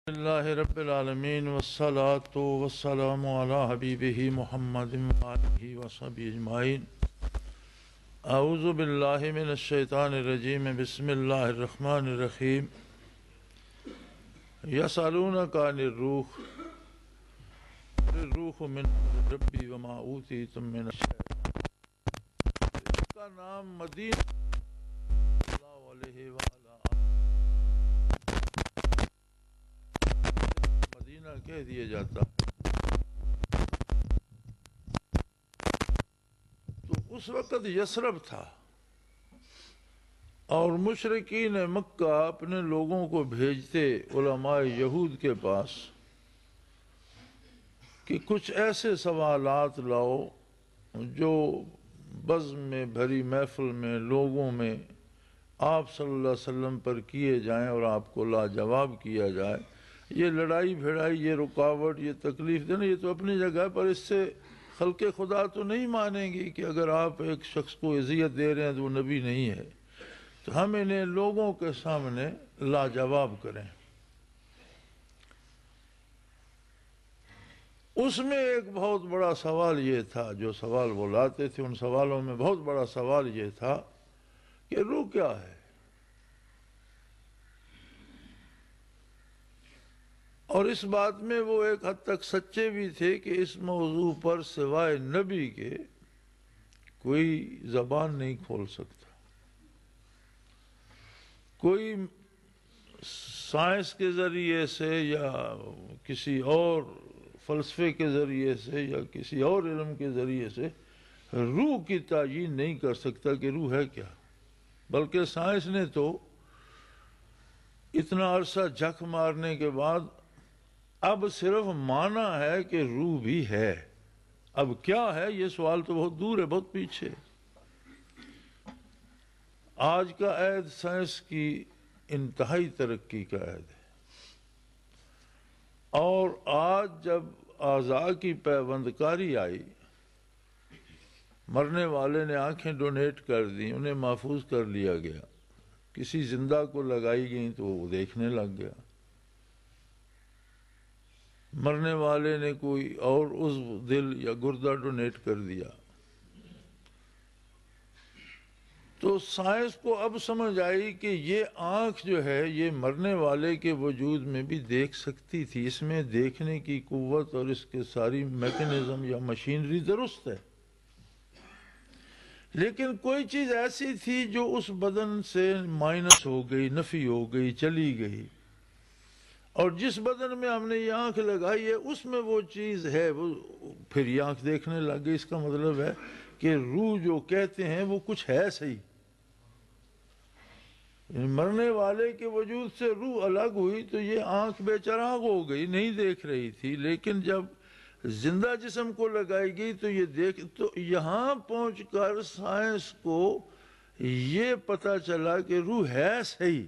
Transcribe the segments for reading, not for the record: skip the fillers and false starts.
اللہ رب العالمین والصلاة والسلام علی حبیبہ محمد وآلہ وصحبہ اجمعین۔ اعوذ باللہ من الشیطان الرجیم، بسم اللہ الرحمن الرحیم۔ یسألونک عن الروح الروح من امر ربی وما اوتیتم من الشیء۔ اس کا نام مدینہ صلی اللہ علیہ وآلہ مدینہ کہہ دیا جاتا ہے۔ تو اس وقت یثرب تھا اور مشرکین مکہ اپنے لوگوں کو بھیجتے علماء یہود کے پاس کہ کچھ ایسے سوالات لاؤ جو بزم میں بھری محفل میں لوگوں میں آپ صلی اللہ علیہ وسلم پر کیے جائیں اور آپ کو لاجواب کیا جائے۔ یہ لڑائی بھڑائی، یہ رکاوٹ، یہ تکلیف دینا، یہ تو اپنی جگہ پر، اس سے خلق خدا تو نہیں مانیں گی کہ اگر آپ ایک شخص کو اذیت دے رہے ہیں تو وہ نبی نہیں ہے، تو ہم انہیں لوگوں کے سامنے لاجواب کریں۔ اس میں ایک بہت بڑا سوال یہ تھا، جو سوال وہ لاتے تھے ان سوالوں میں بہت بڑا سوال یہ تھا کہ روح کیا ہے؟ اور اس بات میں وہ ایک حد تک سچے بھی تھے کہ اس موضوع پر سوائے نبی کے کوئی زبان نہیں کھول سکتا، کوئی سائنس کے ذریعے سے یا کسی اور فلسفے کے ذریعے سے یا کسی اور علم کے ذریعے سے روح کی تعیین نہیں کر سکتا کہ روح ہے کیا۔ بلکہ سائنس نے تو اتنا عرصہ جھک مارنے کے بعد اب صرف مانا ہے کہ روح بھی ہے، اب کیا ہے یہ سوال تو بہت دور ہے، بہت پیچھے۔ آج کا عہد سائنس کی انتہائی ترقی کا عہد ہے، اور آج جب اعضاء کی پیوند کاری آئی، مرنے والے نے آنکھیں ڈونیٹ کر دیں، انہیں محفوظ کر لیا گیا، کسی زندہ کو لگائی گئیں تو وہ دیکھنے لگ گیا، مرنے والے نے کوئی اور عضو دل یا گردہ ڈونیٹ کر دیا، تو سائنس کو اب سمجھ آئی کہ یہ آنکھ جو ہے یہ مرنے والے کے وجود میں بھی دیکھ سکتی تھی، اس میں دیکھنے کی قوت اور اس کے ساری میکینزم یا مشینری درست ہے، لیکن کوئی چیز ایسی تھی جو اس بدن سے مائنس ہو گئی، نفی ہو گئی، چلی گئی، اور جس بدن میں ہم نے یہ آنکھ لگائی ہے اس میں وہ چیز ہے، وہ پھر یہ آنکھ دیکھنے لگ گئی۔ اس کا مطلب ہے کہ روح جو کہتے ہیں وہ کچھ ہے صحیح، مرنے والے کے وجود سے روح الگ ہوئی تو یہ آنکھ بے چراغ ہو گئی، نہیں دیکھ رہی تھی، لیکن جب زندہ جسم کو لگائی گئی تو یہ تو یہاں پہنچ کر سائنس کو یہ پتہ چلا کہ روح ہے صحیح۔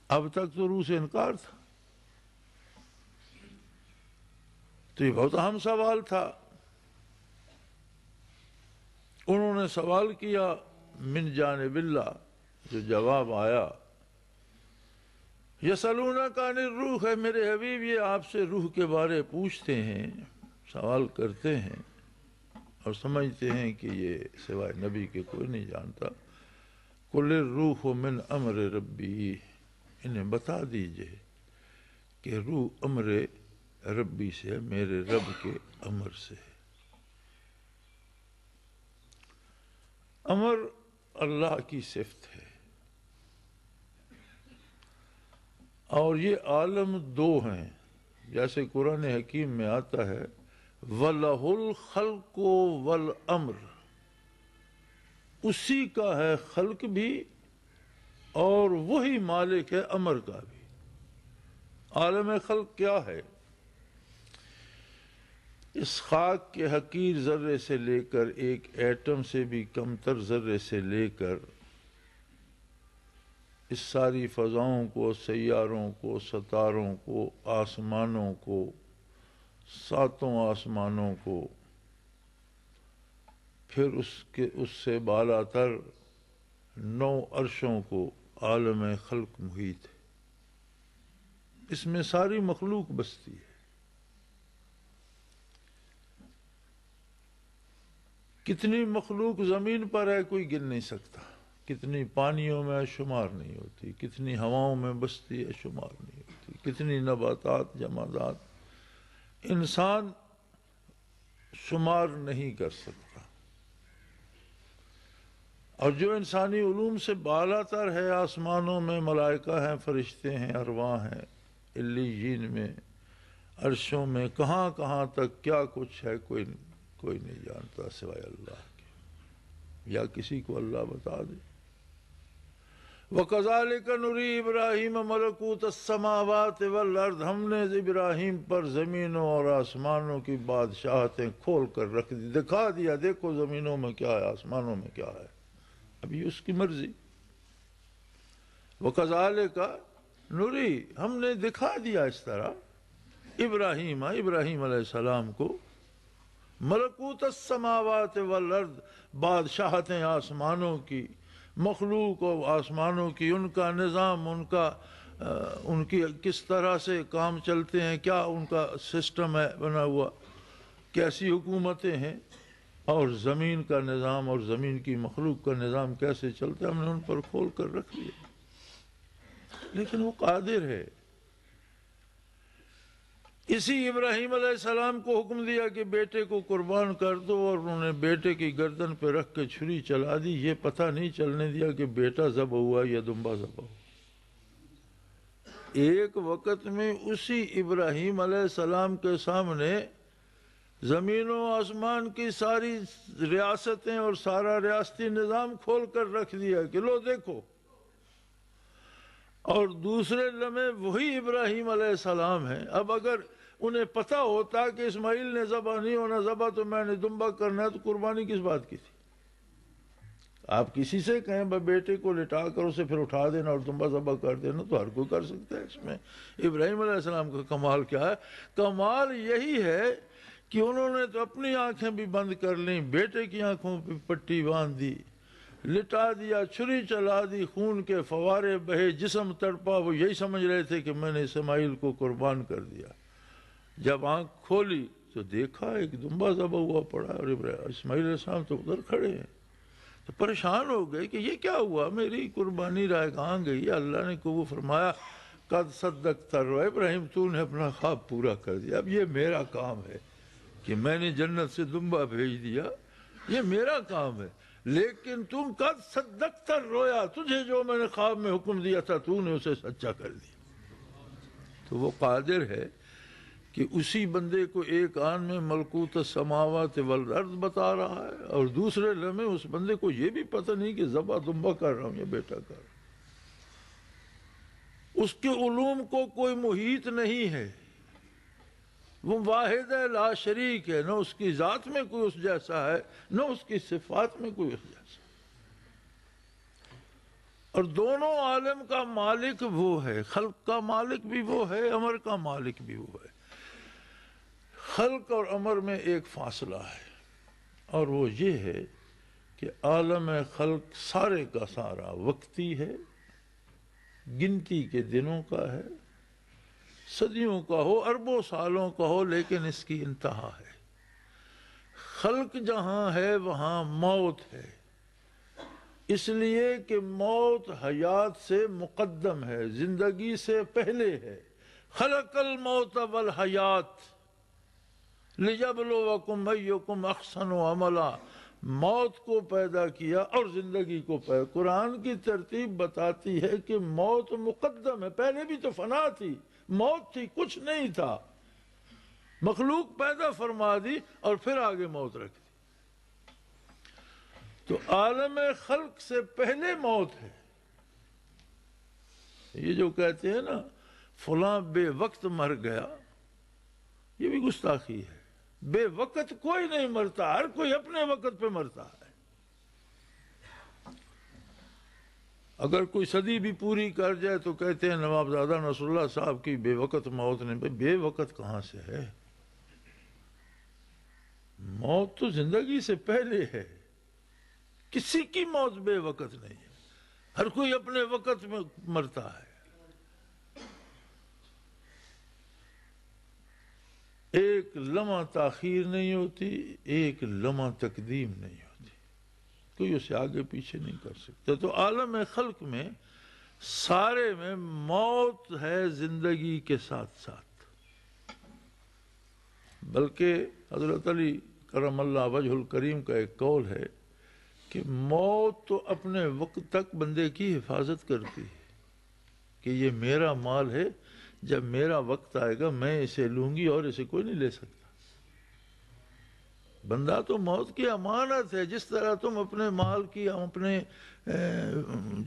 اب تک تو روح سے انکار تھا، تو یہ بہت اہم سوال تھا۔ انہوں نے سوال کیا من جانب اللہ، جو جواب آیا یسألونک عن الروح ہے، میرے حبیب یہ آپ سے روح کے بارے پوچھتے ہیں، سوال کرتے ہیں اور سمجھتے ہیں کہ یہ سوائے نبی کے کوئی نہیں جانتا۔ قل الروح من امر ربی، انہیں بتا دیجئے کہ روح امر ربی سے ہے، میرے رب کے امر سے ہے۔ امر اللہ کی صفت ہے، اور یہ عالم دو ہیں، جیسے قرآن حکیم میں آتا ہے وَلَهُ الْخَلْقُ وَالْأَمْرُ، اسی کا ہے خلق بھی اور وہی مالک ہے امر کا بھی۔ عالم خلق کیا ہے؟ اس خاک کے حقیر ذرے سے لے کر ایک ایٹم سے بھی کمتر ذرے سے لے کر اس ساری فضاؤں کو، سیاروں کو، ستاروں کو، آسمانوں کو، ساتوں آسمانوں کو، پھر اس سے بالاتر 9 عرشوں کو عالم خلق محیط ہے۔ اس میں ساری مخلوق بستی ہے. کتنی مخلوق زمین پر ہے کوئی گن نہیں سکتا. کتنی پانیوں میں شمار نہیں ہوتی. کتنی ہواؤں میں بستی ہے شمار نہیں ہوتی. کتنی نباتات جمادات انسان شمار نہیں کر سکتا. اور جو انسانی علوم سے بالا تر ہے، آسمانوں میں ملائکہ ہیں، فرشتے ہیں، ارواح ہیں، علیین میں، عرشوں میں، کہاں کہاں تک کیا کچھ ہے کوئی نہیں جانتا سوائے اللہ کے، یا کسی کو اللہ بتا دے. وَكَذَلِكَ نُرِي إِبْرَاهِيمَ مَلَكُوتَ السَّمَاوَاتِ وَالْأَرْضِ. ہم نے ابراہیم پر زمینوں اور آسمانوں کی بادشاہتیں کھول کر رکھ دی، دکھا دیا دیکھو زمینوں میں کیا ہے، آسمانوں میں کیا ہے. ابھی اس کی مرضی. وَكَذَلِكَ نُرِي، ہم نے دکھا دیا اس طرح ابراہیم علیہ السلام کو ملکوت السماوات والارض، بادشاہتیں آسمانوں کی، مخلوق و آسمانوں کی، ان کا نظام، ان کی کس طرح سے کام چلتے ہیں، کیا ان کا سسٹم ہے بنا ہوا، کیسی حکومتیں ہیں، اور زمین کا نظام اور زمین کی مخلوق کا نظام کیسے چلتا ہے، ہم نے ان پر کھول کر رکھ لیا. لیکن وہ قادر ہے. اسی ابراہیم علیہ السلام کو حکم دیا کہ بیٹے کو قربان کر دو، اور انہوں نے بیٹے کی گردن پہ رکھ کے چھری چلا دی. یہ پتہ نہیں چلنے دیا کہ بیٹا ذبح ہوا یا دمبا ذبح ہوا. ایک وقت میں اسی ابراہیم علیہ السلام کے سامنے زمین و آسمان کی ساری ریاستیں اور سارا ریاستی نظام کھول کر رکھ دیا کہ لو دیکھو. اور دوسرے لمحے وہی ابراہیم علیہ السلام ہیں. اب اگر انہیں پتہ ہوتا کہ اسماعیل نے ذبح نہیں ہونا، ذبح تو میں نے دمبا کرنا ہے، تو قربانی کس بات کی تھی؟ آپ کسی سے کہیں بیٹے کو لٹا کر اسے پھر اٹھا دینا اور دمبا ذبح کر دینا تو ہر کوئی کر سکتا ہے. اس میں ابراہیم علیہ السلام کا کمال کیا ہے؟ کمال یہی ہے کہ انہوں نے تو اپنی آنکھیں بھی بند کر لیں، بیٹے کی آنکھوں پہ پٹی باندھ دی، لٹا دیا، چھری چلا دی، خون کے فوارے بہے، جسم تڑپا. وہ یہی سمجھ رہے تھے کہ میں نے اسماعیل کو قربان کر دیا. جب آنکھ کھولی تو دیکھا ایک دمبا ذبح ہوا پڑا، اور اسماعیل علیہ السلام تو ادھر کھڑے ہیں. تو پریشان ہو گئے کہ یہ کیا ہوا، میری قربانی رائے کہاں گئی؟ اللہ نے کو وہ فرمایا قد صدقت الرؤیا، ابراہیم تو نے اپنا خواب پورا کر دیا. اب یہ میرا کام ہے کہ میں نے جنت سے دمبا بھیج دیا، یہ میرا کام ہے. لیکن تم قد صدقت الرؤیا، تجھے جو میں نے خواب میں حکم دیا تھا تو نے اسے سچا کر دیا. تو وہ قادر ہے کہ اسی بندے کو ایک آن میں ملکوت السماوات والارض بتا رہا ہے، اور دوسرے لمحے اس بندے کو یہ بھی پتہ نہیں کہ ذبح دمبا کر رہا ہوں یا بیٹا کر رہا ہوں. اس کے علوم کو کوئی محیط نہیں ہے. وہ واحد ہے، لا شریک ہے. نہ اس کی ذات میں کوئی اس جیسا ہے، نہ اس کی صفات میں کوئی اس جیسا. اور دونوں عالم کا مالک وہ ہے، خلق کا مالک بھی وہ ہے، امر کا مالک بھی وہ ہے. خلق اور امر میں ایک فاصلہ ہے، اور وہ یہ ہے کہ عالم خلق سارے کا سارا وقتی ہے، گنتی کے دنوں کا ہے، صدیوں کا ہو، اربوں سالوں کا ہو، لیکن اس کی انتہا ہے. خلق جہاں ہے وہاں موت ہے، اس لیے کہ موت حیات سے مقدم ہے، زندگی سے پہلے ہے. خلق الموت والحیات لِيَبْلُوَكُمْ أَيُّكُمْ أَحْسَنُ عَمَلًا. موت کو پیدا کیا اور زندگی کو پیدا. قرآن کی ترتیب بتاتی ہے کہ موت مقدم ہے. پہلے بھی تو فنا تھی، موت تھی، کچھ نہیں تھا، مخلوق پیدا فرما دی اور پھر آگے موت رکھ دی. تو عالم خلق سے پہلے موت ہے. یہ جو کہتے ہیں نا فلاں بے وقت مر گیا، یہ بھی گستاخی ہے. بے وقت کوئی نہیں مرتا، ہر کوئی اپنے وقت پہ مرتا ہے. اگر کوئی صدی بھی پوری کر جائے تو کہتے ہیں نوابزادہ نصر اللہ صاحب کی بے وقت موت نہیں. بے وقت کہاں سے ہے؟ موت تو زندگی سے پہلے ہے. کسی کی موت بے وقت نہیں ہے، ہر کوئی اپنے وقت میں مرتا ہے. ایک لمحہ تاخیر نہیں ہوتی، ایک لمحہ تقدیم نہیں ہوتی، کوئی اسے آگے پیچھے نہیں کر سکتا۔ تو عالم خلق میں سارے میں موت ہے زندگی کے ساتھ ساتھ، بلکہ حضرت علی کرم اللہ وجہ الکریم کا ایک قول ہے کہ موت تو اپنے وقت تک بندے کی حفاظت کرتی ہے کہ یہ میرا مال ہے، جب میرا وقت آئے گا میں اسے لوں گی اور اسے کوئی نہیں لے سکتا۔ بندہ تو موت کی امانت ہے، جس طرح تم اپنے مال کی، اپنے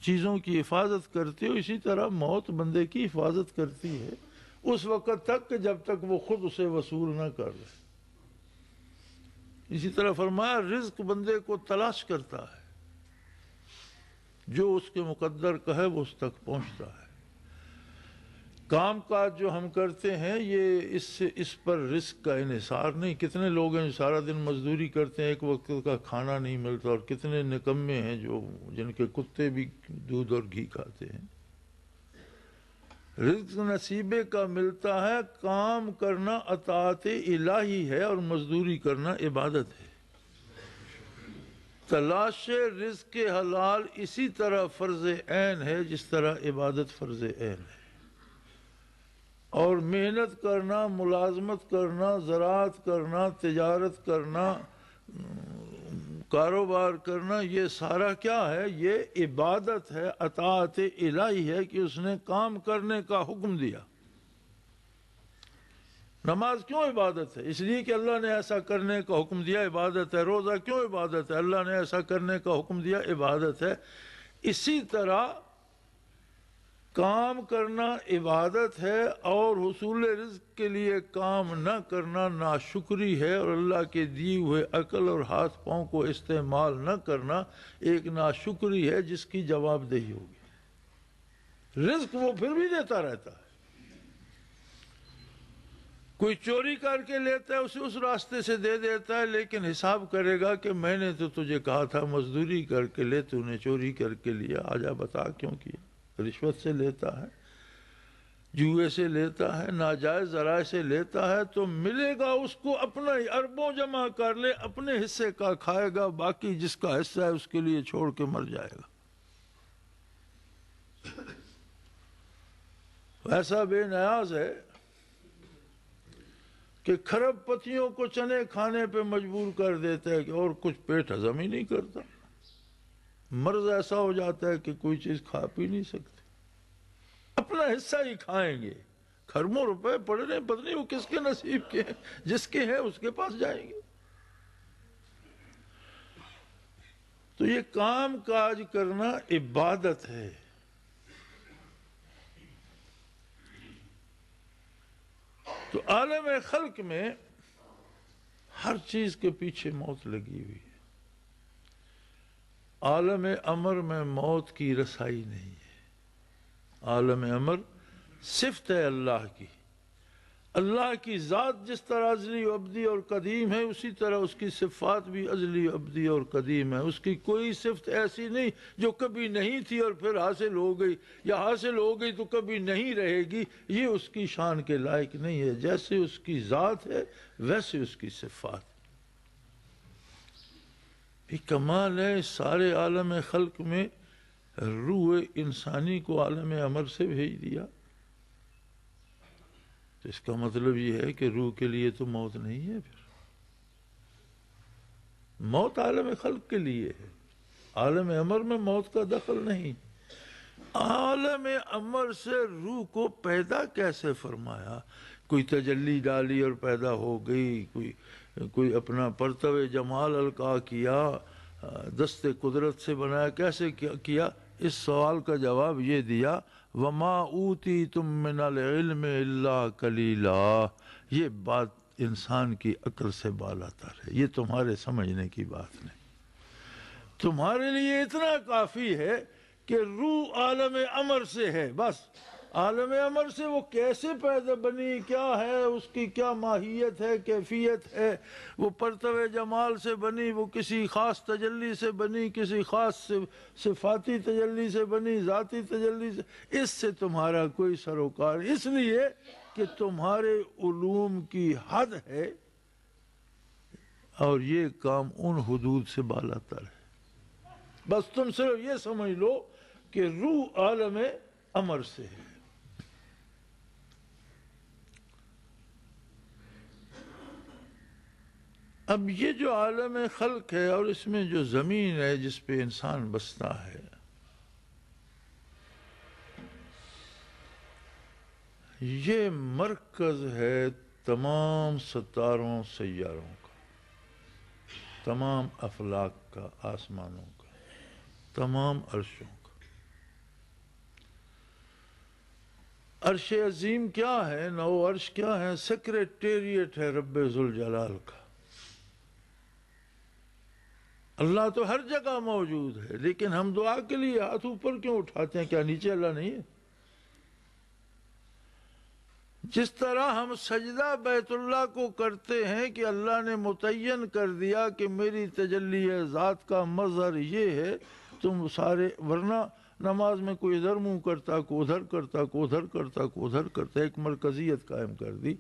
چیزوں کی حفاظت کرتے ہو، اسی طرح موت بندے کی حفاظت کرتی ہے اس وقت تک کہ جب تک وہ خود اسے وصول نہ کر لے۔ اسی طرح فرمایا رزق بندے کو تلاش کرتا ہے، جو اس کے مقدر کا ہے وہ اس تک پہنچتا ہے۔ کام کاج جو ہم کرتے ہیں یہ اس پر رزق کا انحصار نہیں۔ کتنے لوگ ہیں جو سارا دن مزدوری کرتے ہیں، ایک وقت کا کھانا نہیں ملتا، اور کتنے نکمے ہیں جن کے کتے بھی دودھ اور گھی کھاتے ہیں۔ رزق نصیبے کا ملتا ہے، کام کرنا اطاعت الہی ہے اور مزدوری کرنا عبادت ہے۔ تلاش رزق حلال اسی طرح فرض عین ہے جس طرح عبادت فرض عین ہے، اور محنت کرنا، ملازمت کرنا، زراعت کرنا، تجارت کرنا، کاروبار کرنا، یہ سارا کیا ہے؟ یہ عبادت ہے، اطاعت الہی ہے کہ اس نے کام کرنے کا حکم دیا۔ نماز کیوں عبادت ہے؟ اس لیے کہ اللہ نے ایسا کرنے کا حکم دیا، عبادت ہے۔ روزہ کیوں عبادت ہے؟ اللہ نے ایسا کرنے کا حکم دیا، عبادت ہے۔ اسی طرح کام کرنا عبادت ہے، اور حصول رزق کے لیے کام نہ کرنا ناشکری ہے، اور اللہ کے دیے ہوئے عقل اور ہاتھ پاؤں کو استعمال نہ کرنا ایک ناشکری ہے جس کی جواب دہی ہوگی۔ رزق وہ پھر بھی دیتا رہتا ہے۔ کوئی چوری کر کے لیتا ہے، اسے اس راستے سے دے دیتا ہے، لیکن حساب کرے گا کہ میں نے تو تجھے کہا تھا مزدوری کر کے لے، تو نے چوری کر کے لیا، آجا بتا کیوں کیا؟ رشوت سے لیتا ہے، جوئے سے لیتا ہے، ناجائز ذرائع سے لیتا ہے، تو ملے گا اس کو اپنا ہی۔ اربوں جمع کر لے، اپنے حصے کا کھائے گا، باقی جس کا حصہ ہے اس کے لیے چھوڑ کے مر جائے گا۔ ایسا بے نیاز ہے کہ کھرب پتیوں کو چنے کھانے پہ مجبور کر دیتا ہے، اور کچھ پیٹ ہضم ہی نہیں کرتا۔ مرض ایسا ہو جاتا ہے کہ کوئی چیز کھا پی نہیں سکتے، اپنا حصہ ہی کھائیں گے۔ کھربوں روپے پڑ رہے ہیں، پتہ نہیں وہ کس کے نصیب کے ہیں، جس کے ہیں اس کے پاس جائیں گے۔ تو یہ کام کاج کرنا عبادت ہے۔ تو عالم خلق میں ہر چیز کے پیچھے موت لگی ہوئی ہے۔ عالم امر میں موت کی رسائی نہیں ہے۔ عالم امر صفت ہے اللہ کی۔ اللہ کی ذات جس طرح ازلی و ابدی اور قدیم ہے، اسی طرح اس کی صفات بھی ازلی و ابدی اور قدیم ہے۔ اس کی کوئی صفت ایسی نہیں جو کبھی نہیں تھی اور پھر حاصل ہو گئی، یا حاصل ہو گئی تو کبھی نہیں رہے گی۔ یہ اس کی شان کے لائق نہیں ہے۔ جیسے اس کی ذات ہے ویسے اس کی صفات۔ یہ کمال ہے سارے عالم خلق میں روح انسانی کو عالم امر سے بھیج دیا۔ تو اس کا مطلب یہ ہے کہ روح کے لیے تو موت نہیں ہے، پھر موت عالم خلق کے لیے ہے، عالم امر میں موت کا دخل نہیں۔ عالم امر سے روح کو پیدا کیسے فرمایا؟ کوئی تجلی ڈالی اور پیدا ہو گئی، کوئی اپنا پرتو جمال القاء کیا، دست قدرت سے بنایا، کیسے کیا؟ اس سوال کا جواب یہ دیا، وَمَا أُوتِيتُم مِّنَ الْعِلْمِ إِلَّا قَلِيلًا۔ یہ بات انسان کی عقل سے بالاتر ہے، یہ تمہارے سمجھنے کی بات نہیں۔ تمہارے لیے اتنا کافی ہے کہ روح عالم امر سے ہے، بس عالم امر سے وہ کیسے پیدا بنی، کیا ہے اس کی، کیا ماہیت ہے، کیفیت ہے، وہ پرتو جمال سے بنی، وہ کسی خاص تجلی سے بنی، کسی خاص صفاتی تجلی سے بنی، ذاتی تجلی سے، اس سے تمہارا کوئی سروکار، اس لیے کہ تمہارے علوم کی حد ہے اور یہ کام ان حدود سے بالا تر ہے۔ بس تم صرف یہ سمجھ لو کہ روح عالم امر سے ہے۔ اب یہ جو عالم خلق ہے اور اس میں جو زمین ہے جس پہ انسان بستا ہے، یہ مرکز ہے تمام ستاروں سیاروں کا، تمام افلاک کا، آسمانوں کا، تمام عرشوں کا۔ عرش عظیم کیا ہے، نو عرش کیا ہے؟ سیکریٹریٹ ہے رب ذوالجلال کا۔ اللہ تو ہر جگہ موجود ہے، لیکن ہم دعا کے لیے ہاتھ اوپر کیوں اٹھاتے ہیں؟ کیا نیچے اللہ نہیں ہے؟ جس طرح ہم سجدہ بیت اللہ کو کرتے ہیں کہ اللہ نے متعین کر دیا کہ میری تجلی ذات کا مظہر یہ ہے، تم سارے، ورنہ نماز میں کوئی ادھر منہ کرتا، کو ادھر کرتا، کو ادھر کرتا، کو ادھر کرتا، ایک مرکزیت قائم کر دی۔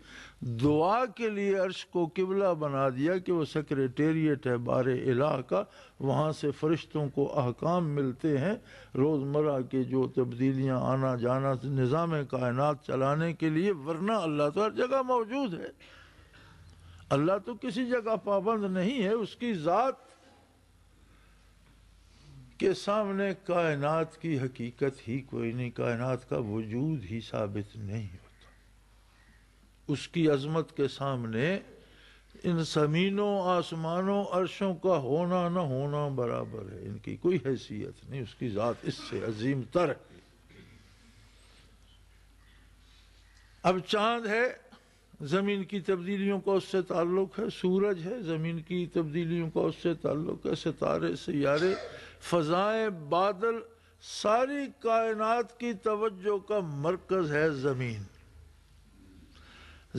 دعا کے لیے عرش کو قبلہ بنا دیا کہ وہ سیکریٹریٹ ہے بار الہ کا، وہاں سے فرشتوں کو احکام ملتے ہیں روزمرہ کے جو تبدیلیاں، آنا جانا، نظام کائنات چلانے کے لیے، ورنہ اللہ تو ہر جگہ موجود ہے۔ اللہ تو کسی جگہ پابند نہیں ہے، اس کی ذات کے سامنے کائنات کی حقیقت ہی کوئی نہیں، کائنات کا وجود ہی ثابت نہیں ہوتا۔ اس کی عظمت کے سامنے ان زمینوں، آسمانوں، عرشوں کا ہونا نہ ہونا برابر ہے، ان کی کوئی حیثیت نہیں، اس کی ذات اس سے عظیم تر ہے۔ اب چاند ہے، زمین کی تبدیلیوں کا اس سے تعلق ہے، سورج ہے، زمین کی تبدیلیوں کا اس سے تعلق ہے، ستارے، سیارے، فضائیں، بادل، ساری کائنات کی توجہ کا مرکز ہے زمین۔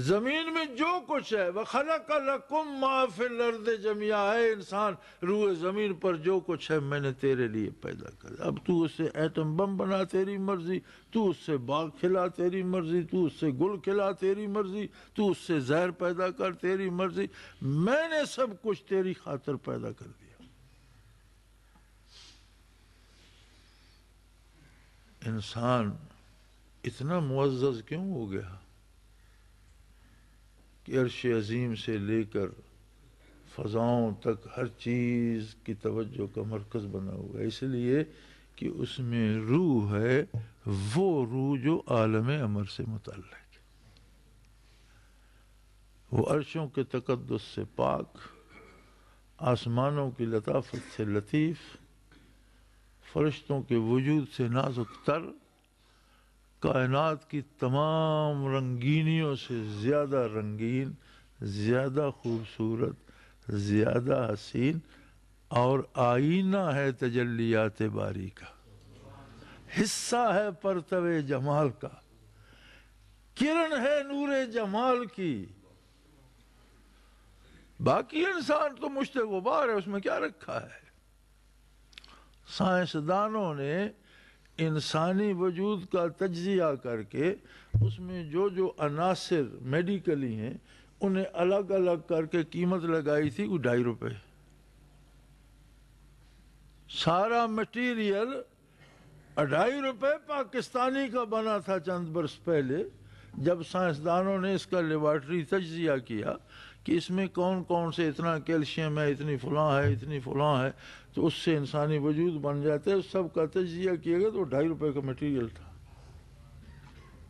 زمین میں جو کچھ ہے، وَخَلَقَ لَكُم مَّا فِي الْأَرْضِ جَمِيعًا، اے انسان، روح زمین پر جو کچھ ہے میں نے تیرے لیے پیدا کر۔ اب تو اس سے ایٹم بم بنا، تیری مرضی، تو اس سے باغ کھلا، تیری مرضی، تو اس سے گل کھلا، تیری مرضی، تو اس سے زہر پیدا کر، تیری مرضی، میں نے سب کچھ تیری خاطر پیدا کر دیا۔ انسان اتنا معزز کیوں ہو گیا کہ عرش عظیم سے لے کر فضاؤں تک ہر چیز کی توجہ کا مرکز بنا ہوا ہے؟ اس لیے کہ اس میں روح ہے، وہ روح جو عالم امر سے متعلق ہے، وہ عرشوں کے تقدس سے پاک، آسمانوں کی لطافت سے لطیف، فرشتوں کے وجود سے نازک تر، کائنات کی تمام رنگینیوں سے زیادہ رنگین، زیادہ خوبصورت، زیادہ حسین، اور آئینہ ہے تجلیات باری کا، حصہ ہے پرتو جمال کا، کرن ہے نور جمال کی۔ باقی انسان تو مشت غبار ہے، اس میں کیا رکھا ہے؟ سائنسدانوں نے انسانی وجود کا تجزیہ کر کے اس میں جو جو عناصر میڈیکلی ہیں انہیں الگ الگ کر کے قیمت لگائی تھی، وہ 2.5 روپے۔ سارا مٹیریل 2.5 روپے پاکستانی کا بنا تھا چند برس پہلے، جب سائنسدانوں نے اس کا لیبارٹری تجزیہ کیا کہ اس میں کون کون سے اتنا کیلشیم ہے، اتنی فلاں ہے، اتنی فلاں ہے، تو اس سے انسانی وجود بن جاتے ہیں۔ سب کا تجزیہ کیا گیا تو 2.5 روپے کا مٹیریل تھا۔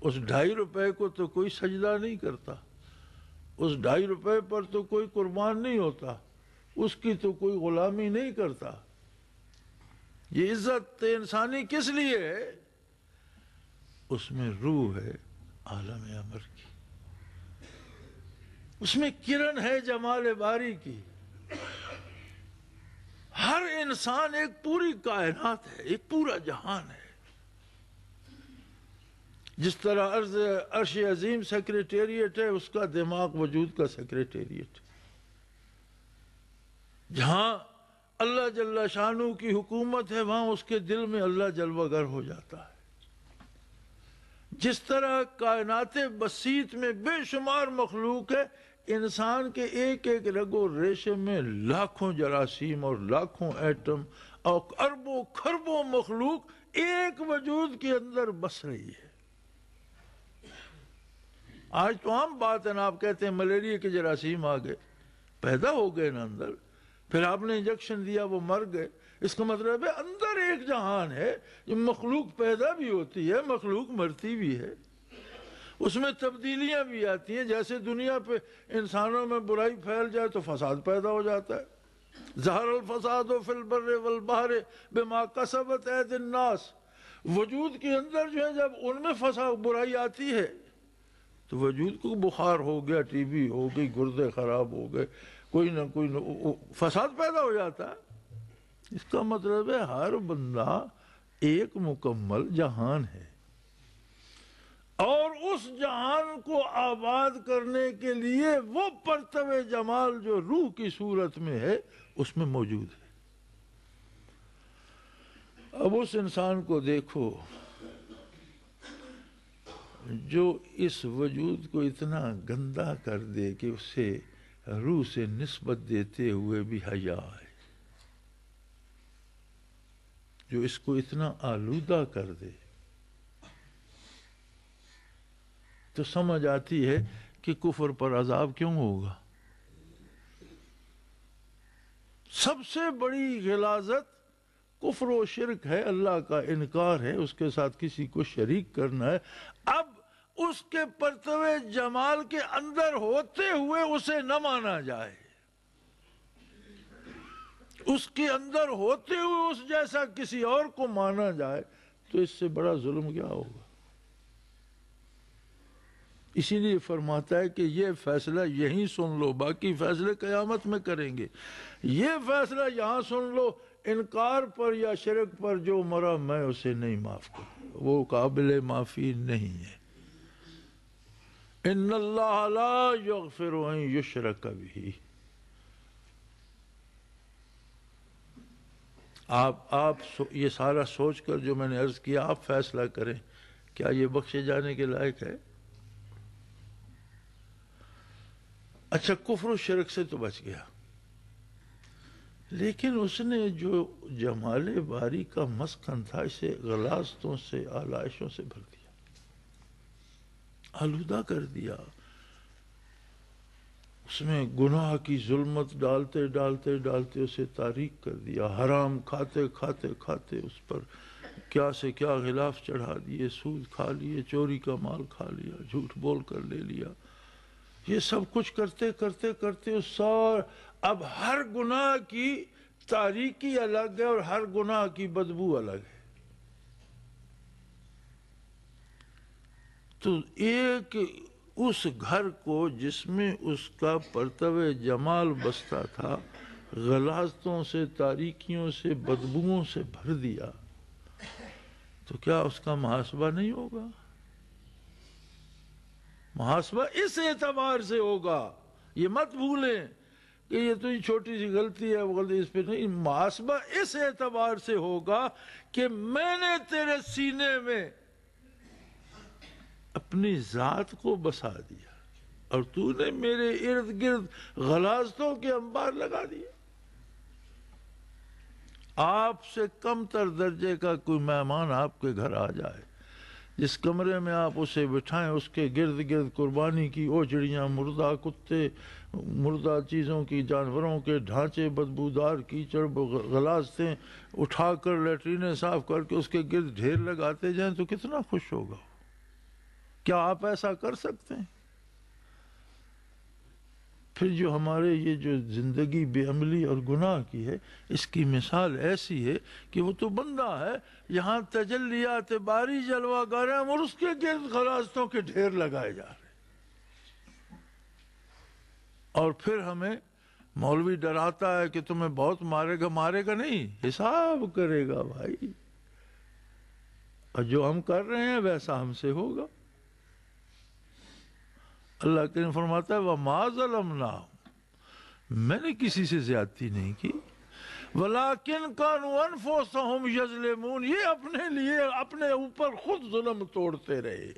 اس 2.5 روپے کو تو کوئی سجدہ نہیں کرتا، اس 2.5 روپے پر تو کوئی قربان نہیں ہوتا، اس کی تو کوئی غلامی نہیں کرتا۔ یہ عزت انسانی کس لیے ہے؟ اس میں روح ہے عالم امر کی، اس میں کرن ہے جمال باری کی۔ ہر انسان ایک پوری کائنات ہے، ایک پورا جہان ہے۔ جس طرح عرش عظیم سیکریٹریٹ ہے، اس کا دماغ وجود کا سیکریٹریٹ ہے۔ جہاں اللہ جل شانہ کی حکومت ہے، وہاں اس کے دل میں اللہ جلوہ گر ہو جاتا ہے۔ جس طرح کائنات بسیط میں بے شمار مخلوق ہے، انسان کے ایک ایک رگ و ریشے میں لاکھوں جراثیم اور لاکھوں ایٹم اور اربوں کھربوں مخلوق ایک وجود کے اندر بس رہی ہے۔ آج تو عام بات ہے نا، آپ کہتے ہیں ملیریا کے جراثیم آ گئے، پیدا ہو گئے نا اندر، پھر آپ نے انجیکشن دیا وہ مر گئے۔ اس کا مطلب ہے اندر ایک جہان ہے، جو مخلوق پیدا بھی ہوتی ہے، مخلوق مرتی بھی ہے، اس میں تبدیلیاں بھی آتی ہیں۔ جیسے دنیا پہ انسانوں میں برائی پھیل جائے تو فساد پیدا ہو جاتا ہے۔ ظہر الفساد فی البر والبحر بما کسبت ایدی الناس، وجود کے اندر جو ہے جب ان میں فساد برائی آتی ہے تو وجود کو بخار ہو گیا، ٹی بی ہو گئی، گردے خراب ہو گئے، کوئی نہ کوئی فساد پیدا ہو جاتا ہے۔ اس کا مطلب ہے ہر بندہ ایک مکمل جہان ہے، اور اس جہان کو آباد کرنے کے لیے وہ پرتو جمال جو روح کی صورت میں ہے اس میں موجود ہے۔ اب اس انسان کو دیکھو جو اس وجود کو اتنا گندا کر دے کہ اسے روح سے نسبت دیتے ہوئے بھی حیا ہے، جو اس کو اتنا آلودہ کر دے، تو سمجھ آتی ہے کہ کفر پر عذاب کیوں ہوگا۔ سب سے بڑی غلاظت کفر و شرک ہے، اللہ کا انکار ہے، اس کے ساتھ کسی کو شریک کرنا ہے۔ اب اس کے پرتو جمال کے اندر ہوتے ہوئے اسے نہ مانا جائے، اس کے اندر ہوتے ہوئے اس جیسا کسی اور کو مانا جائے، تو اس سے بڑا ظلم کیا ہوگا۔ اسی لیے فرماتا ہے کہ یہ فیصلہ یہیں سن لو، باقی فیصلے قیامت میں کریں گے۔ یہ فیصلہ یہاں سن لو، انکار پر یا شرک پر جو مرا میں اسے نہیں معاف کروں، وہ قابل معافی نہیں ہے۔ ان اللہ لا یغفر ان یشرک بہ۔ آپ یہ سارا سوچ کر جو میں نے عرض کیا، آپ فیصلہ کریں، کیا یہ بخشے جانے کے لائق ہے؟ اچھا، کفر و شرک سے تو بچ گیا، لیکن اس نے جو جمال باری کا مسکن تھا اسے غلاظتوں سے، آلائشوں سے بھر دیا، آلودہ کر دیا، اس میں گناہ کی ظلمت ڈالتے ڈالتے ڈالتے اسے تاریک کر دیا، حرام کھاتے کھاتے کھاتے اس پر کیا سے کیا غلاف چڑھا دیے، سود کھا لیے، چوری کا مال کھا لیا، جھوٹ بول کر لے لیا، یہ سب کچھ کرتے کرتے کرتے اب ہر گناہ کی تاریکی الگ ہے اور ہر گناہ کی بدبو الگ ہے۔ تو ایک اس گھر کو جس میں اس کا پرتو جمال بستا تھا، غلاظتوں سے، تاریکیوں سے، بدبوؤں سے بھر دیا، تو کیا اس کا محاسبہ نہیں ہوگا؟ محاسبہ اس اعتبار سے ہوگا، یہ مت بھولیں کہ یہ تو یہ چھوٹی سی غلطی ہے، وہ غلطی اس پہ نہیں، محاسبہ اس اعتبار سے ہوگا کہ میں نے تیرے سینے میں اپنی ذات کو بسا دیا اور تو نے میرے ارد گرد غلاظتوں کے انبار لگا دیے۔ آپ سے کم تر درجے کا کوئی مہمان آپ کے گھر آ جائے، جس کمرے میں آپ اسے بٹھائیں، اس کے گرد گرد قربانی کی اوجڑیاں، مردہ کتے، مردہ چیزوں کی، جانوروں کے ڈھانچے، بدبودار کیچڑ، غلاظتیں اٹھا کر لیٹرینیں صاف کر کے اس کے گرد ڈھیر لگاتے جائیں تو کتنا خوش ہوگا۔ کیا آپ ایسا کر سکتے ہیں؟ پھر جو ہمارے یہ جو زندگی بے عملی اور گناہ کی ہے، اس کی مثال ایسی ہے کہ وہ تو بندہ ہے، یہاں تجلیات باری جلوہ گر ہیں اور اس کے گرد غلاظتوں کے ڈھیر لگائے جا رہے ہیں۔ اور پھر ہمیں مولوی ڈراتا ہے کہ تمہیں بہت مارے گا، مارے گا نہیں، حساب کرے گا بھائی۔ اور جو ہم کر رہے ہیں ویسا ہم سے ہوگا۔ اللہ کریم فرماتا ہے وَمَا ظَلَمْنَاهُمْ، میں نے کسی سے زیادتی نہیں کی، وَلَٰكِنْ كَانُوا أَنفُسَهُمْ يَظْلِمُونَ، یہ اپنے لیے اپنے اوپر خود ظلم توڑتے رہے۔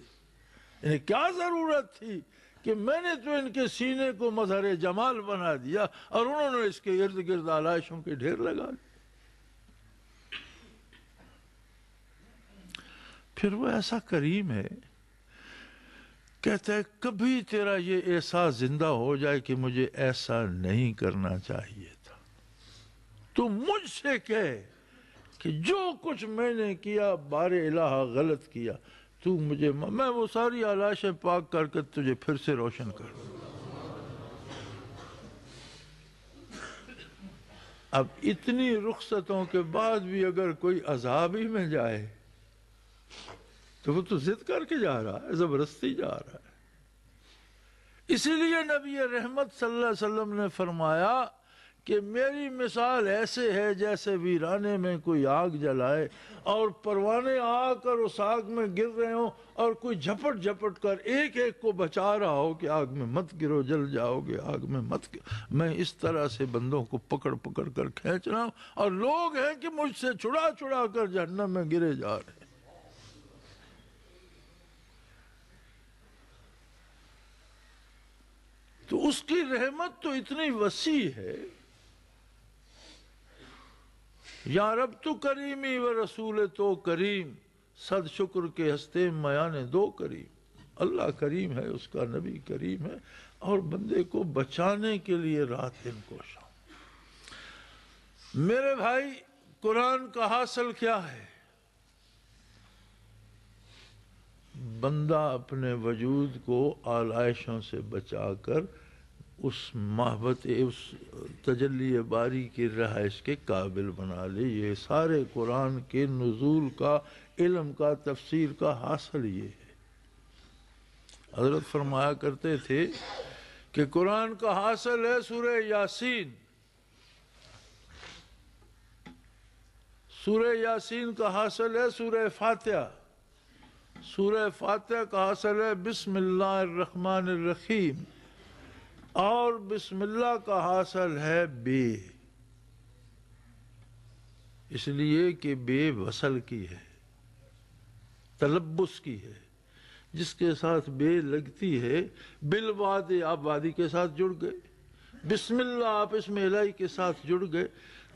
انہیں کیا ضرورت تھی کہ میں نے تو ان کے سینے کو مظہر جمال بنا دیا اور انہوں نے اس کے ارد گرد آلائشوں کے ڈھیر لگا دی۔ پھر وہ ایسا کریم ہے، کہتا ہے کبھی تیرا یہ احساس زندہ ہو جائے کہ مجھے ایسا نہیں کرنا چاہیے تھا، تو مجھ سے کہے کہ جو کچھ میں نے کیا بار الہ غلط کیا، تو مجھے میں وہ ساری آلائشیں پاک کر کے تجھے پھر سے روشن کر دوں۔ اب اتنی رخصتوں کے بعد بھی اگر کوئی عذاب ہی میں جائے تو وہ تو ضد کر کے جا رہا ہے، زبردستی جا رہا ہے۔ اسی لیے نبی رحمت صلی اللہ علیہ وسلم نے فرمایا کہ میری مثال ایسے ہے جیسے ویرانے میں کوئی آگ جلائے اور پروانے آ کر اس آگ میں گر رہے ہوں اور کوئی جھپٹ جھپٹ کر ایک ایک کو بچا رہا ہو کہ آگ میں مت گرو، جل جاؤ گے، آگ میں مت گرو۔ میں اس طرح سے بندوں کو پکڑ پکڑ کر کھینچ رہا ہوں اور لوگ ہیں کہ مجھ سے چھڑا چھڑا کر جہنم میں گرے جا رہے ہیں۔ تو اس کی رحمت تو اتنی وسیع ہے۔ یا رب تو کریمی و رسول تو کریم، صد شکر کے ہستے میان دو کریم۔ اللہ کریم ہے، اس کا نبی کریم ہے، اور بندے کو بچانے کے لیے رات دن کوشاں۔ میرے بھائی، قرآن کا حاصل کیا ہے؟ بندہ اپنے وجود کو آلائشوں سے بچا کر اس محبت، اس تجلی باری کی رہائش کے قابل بنا لے۔ یہ سارے قرآن کے نزول کا، علم کا، تفسیر کا حاصل یہ ہے۔ حضرت فرمایا کرتے تھے کہ قرآن کا حاصل ہے سورہ یاسین، سورہ یاسین کا حاصل ہے سورہ فاتحہ، سورہ فاتحہ کا حاصل ہے بسم اللہ الرحمن الرحیم، اور بسم اللہ کا حاصل ہے بے، اس لیے کہ بے وصل کی ہے، تلبس کی ہے۔ جس کے ساتھ بے لگتی ہے، بالواد آپ وادی کے ساتھ جڑ گئے، بسم اللہ آپ اسم الہی کے ساتھ جڑ گئے،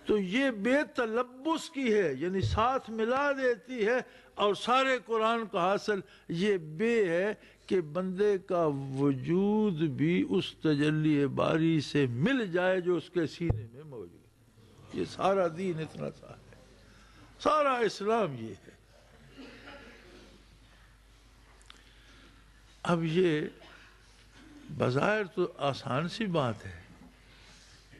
تو یہ بے تلبس کی ہے، یعنی ساتھ ملا دیتی ہے۔ اور سارے قرآن کا حاصل یہ بے ہے کہ بندے کا وجود بھی اس تجلی باری سے مل جائے جو اس کے سینے میں موجود ہے۔ یہ سارا دین اتنا سا ہے، سارا اسلام یہ ہے۔ اب یہ بظاہر تو آسان سی بات ہے،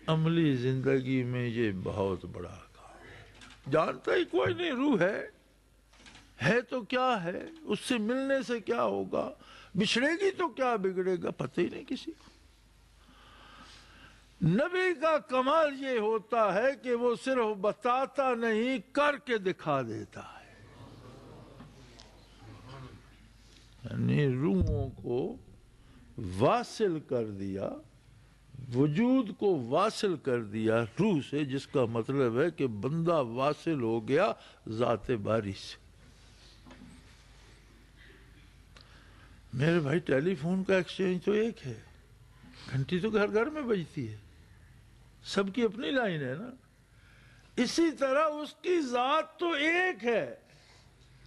عملی زندگی میں یہ بہت بڑا کام، جانتا ہی کوئی نہیں۔ روح ہے تو کیا ہے، اس سے ملنے سے کیا ہوگا، بچھڑے گی تو کیا بگڑے گا، پتہ ہی نہیں کسی کو۔ نبی کا کمال یہ ہوتا ہے کہ وہ صرف بتاتا نہیں، کر کے دکھا دیتا ہے۔ یعنی روحوں کو واصل کر دیا، وجود کو واصل کر دیا روح سے، جس کا مطلب ہے کہ بندہ واصل ہو گیا ذات باری سے۔ میرے بھائی، ٹیلی فون کا ایکسچینج تو ایک ہے، گھنٹی تو گھر گھر میں بجتی ہے، سب کی اپنی لائن ہے نا۔ اسی طرح اس کی ذات تو ایک ہے،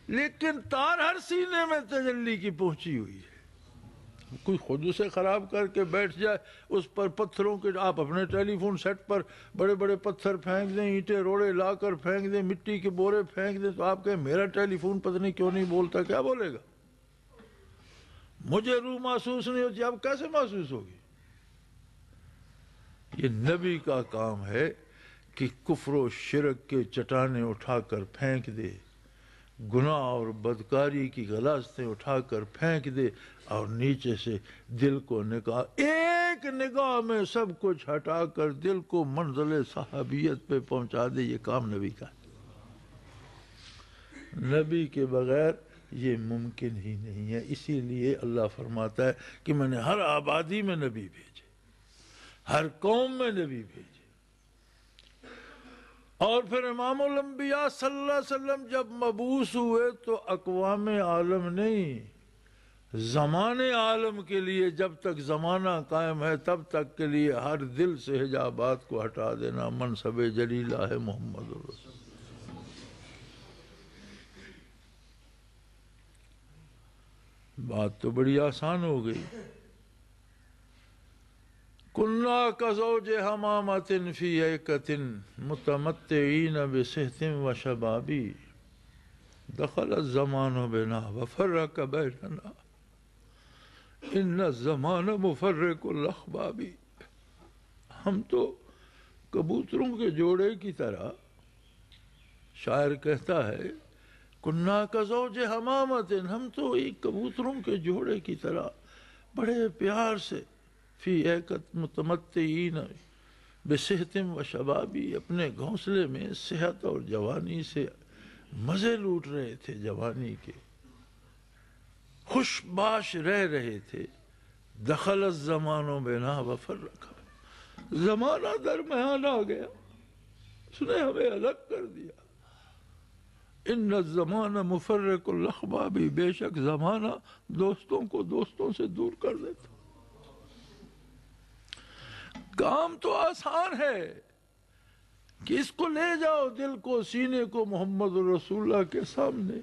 لیکن تار ہر سینے میں تجلی کی پہنچی ہوئی ہے۔ کوئی خود اسے خراب کر کے بیٹھ جائے، اس پر پتھروں کے، آپ اپنے ٹیلی فون سیٹ پر بڑے بڑے پتھر پھینک دیں، اینٹیں روڑے لا کر پھینک دیں، مٹی کے بورے پھینک دیں، تو آپ کہیں میرا ٹیلی فون پتہ نہیں کیوں نہیں بولتا، کیا بولے گا؟ مجھے روح محسوس نہیں ہوتی، اب کیسے محسوس ہوگی؟ یہ نبی کا کام ہے کہ کفر و شرک کے چٹانیں اٹھا کر پھینک دے، گناہ اور بدکاری کی غلاظتیں اٹھا کر پھینک دے، اور نیچے سے دل کو نگاہ، ایک نگاہ میں سب کچھ ہٹا کر دل کو منزل صحابیت پہ پہنچا دے۔ یہ کام نبی کا ہے۔ نبی کے بغیر یہ ممکن ہی نہیں ہے. اسی لیے اللہ فرماتا ہے کہ میں نے ہر آبادی میں نبی بھیجے، ہر قوم میں نبی بھیجے. اور پھر امام الانبیاء صلی اللہ علیہ وسلم جب مبعوث ہوئے تو اقوام عالم نہیں، زمان عالم کے لیے، جب تک زمانہ قائم ہے تب تک کے لیے ہر دل سے حجابات کو ہٹا دینا منصب جلیلہ ہے محمد رسول. بات تو بڑی آسان ہو گئی. کنّا کزوج حمامۃ فی ایکۃ متمتعین بصحۃ وشبابی دخل الزمان بنا وفرق بیننا ان الزمان مفرق الاحباب. ہم تو کبوتروں کے جوڑے کی طرح، شاعر کہتا ہے کنّا کزوج حمامۃ، ہم تو ایک کبوتروں کے جوڑے کی طرح بڑے پیار سے فی ایکت متمتعین بصحۃ وشبابی، اپنے گھونسلے میں صحت اور جوانی سے مزے لوٹ رہے تھے، جوانی کے خوش باش رہ رہے تھے. دخل الزمان بنا وفرق، زمانہ درمیان آ گیا، اس نے ہمیں الگ کر دیا. ان الزمان مفرق الاحباب، بے شک زمانہ دوستوں کو دوستوں سے دور کر دیتا. کام تو آسان ہے کہ اس کو لے جاؤ، دل کو، سینے کو محمد رسول اللہ کے سامنے،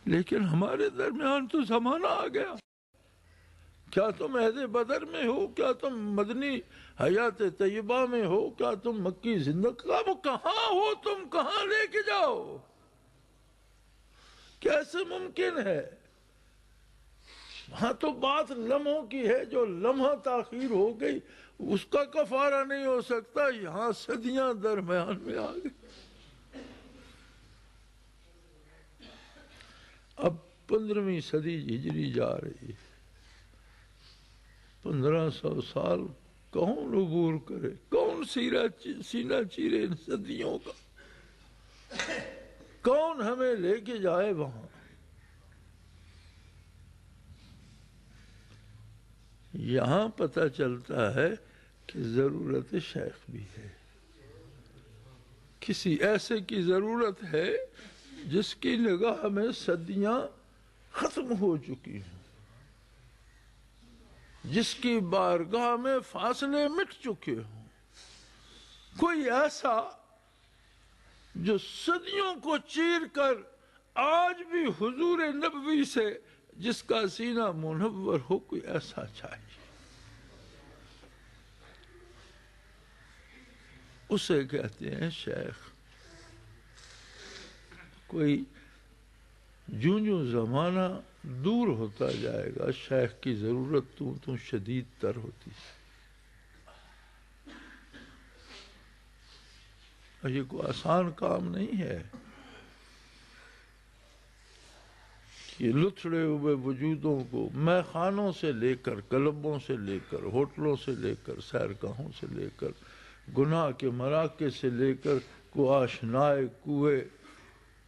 لیکن ہمارے درمیان تو زمانہ آ گیا. کیا تم عہد بدر میں ہو، کیا تم مدنی حیات طیبہ میں ہو، کیا تم مکی زندگی، کہاں ہو تم، کہاں لے کے جاؤ؟ کیسے ممکن ہے؟ ہاں تو بات لمحوں کی ہے، جو لمحہ تاخیر ہو گئی اس کا کفارہ نہیں ہو سکتا. یہاں صدیاں درمیان میں آ گئی. اب 15ویں صدی ہجری جا رہی ہے. 1500 سال کون عبور کرے، کون سینہ چیرے ان صدیوں کا، کون ہمیں لے کے جائے وہاں؟ یہاں پتہ چلتا ہے کہ ضرورت شیخ بھی ہے. کسی ایسے کی ضرورت ہے جس کی نگاہ میں صدیاں ختم ہو چکی ہیں، جس کی بارگاہ میں فاصلے مٹ چکے ہوں. کوئی ایسا جو صدیوں کو چیر کر آج بھی حضور نبوی سے جس کا سینہ منور ہو، کوئی ایسا چاہیے. اسے کہتے ہیں شیخ. کوئی جوں زمانہ دور ہوتا جائے گا شیخ کی ضرورت تو شدید تر ہوتی ہے. اور یہ کوئی آسان کام نہیں ہے. یہ لتھڑے ہوئے وجودوں کو مے خانوں سے لے کر، کلبوں سے لے کر، ہوٹلوں سے لے کر، سیرگاہوں سے لے کر، گناہ کے مراکز سے لے کر کو آشنائے کوئے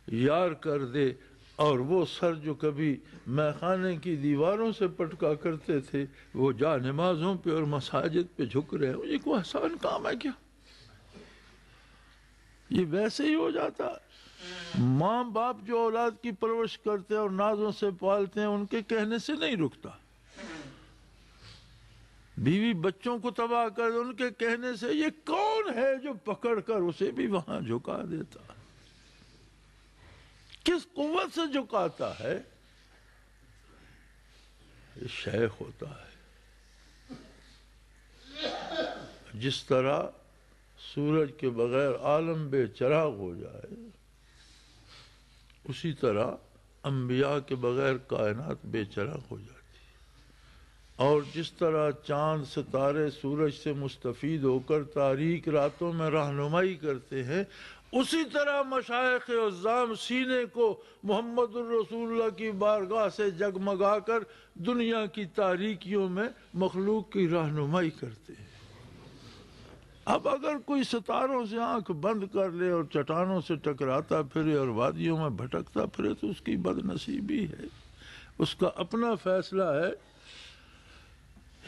یار کر دے. اور وہ سر جو کبھی میخانے کی دیواروں سے پٹکا کرتے تھے وہ جا نمازوں پہ اور مساجد پہ جھک رہے ہیں. یہ کوئی آسان کام ہے کیا؟ یہ ویسے ہی ہو جاتا. ماں باپ جو اولاد کی پرورش کرتے ہیں اور نازوں سے پالتے ہیں ان کے کہنے سے نہیں رکتا. بیوی بچوں کو تباہ کر دے ان کے کہنے سے. یہ کون ہے جو پکڑ کر اسے بھی وہاں جھکا دیتا؟ کس قوت سے جھکاتا ہے؟ یہ شیخ ہوتا ہے. جس طرح سورج کے بغیر عالم بے چراغ ہو جائے، اسی طرح انبیاء کے بغیر کائنات بے چراغ ہو جاتی. اور جس طرح چاند ستارے سورج سے مستفید ہو کر تاریک راتوں میں رہنمائی کرتے ہیں، اسی طرح مشائخ عظام سینے کو محمد الرسول اللہ کی بارگاہ سے جگمگا کر دنیا کی تاریکیوں میں مخلوق کی رہنمائی کرتے ہیں. اب اگر کوئی ستاروں سے آنکھ بند کر لے اور چٹانوں سے ٹکراتا پھرے اور وادیوں میں بھٹکتا پھرے تو اس کی بد نصیبی ہے، اس کا اپنا فیصلہ ہے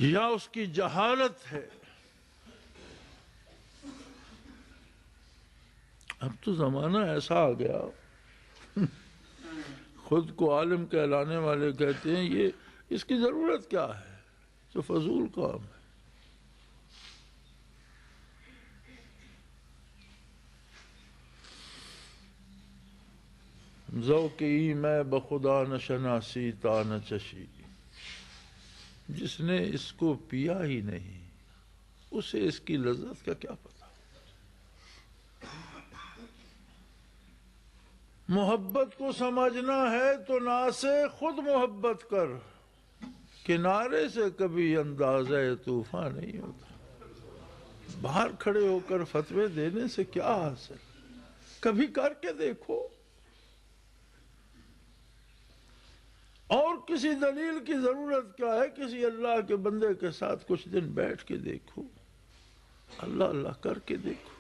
یا اس کی جہالت ہے۔ اب تو زمانہ ایسا آ گیا، خود کو عالم کہلانے والے کہتے ہیں یہ اس کی ضرورت کیا ہے، تو فضول کام ہے۔ ذوقی میں بخدا نہ شناسی تا نہ چشی، جس نے اس کو پیا ہی نہیں اسے اس کی لذت کا کیا پتا۔ محبت کو سمجھنا ہے تو نا سے خود محبت کر، کنارے سے کبھی اندازہ طوفان نہیں ہوتا۔ باہر کھڑے ہو کر فتوے دینے سے کیا حاصل، کبھی کر کے دیکھو، اور کسی دلیل کی ضرورت کیا ہے، کسی اللہ کے بندے کے ساتھ کچھ دن بیٹھ کے دیکھو، اللہ اللہ کر کے دیکھو،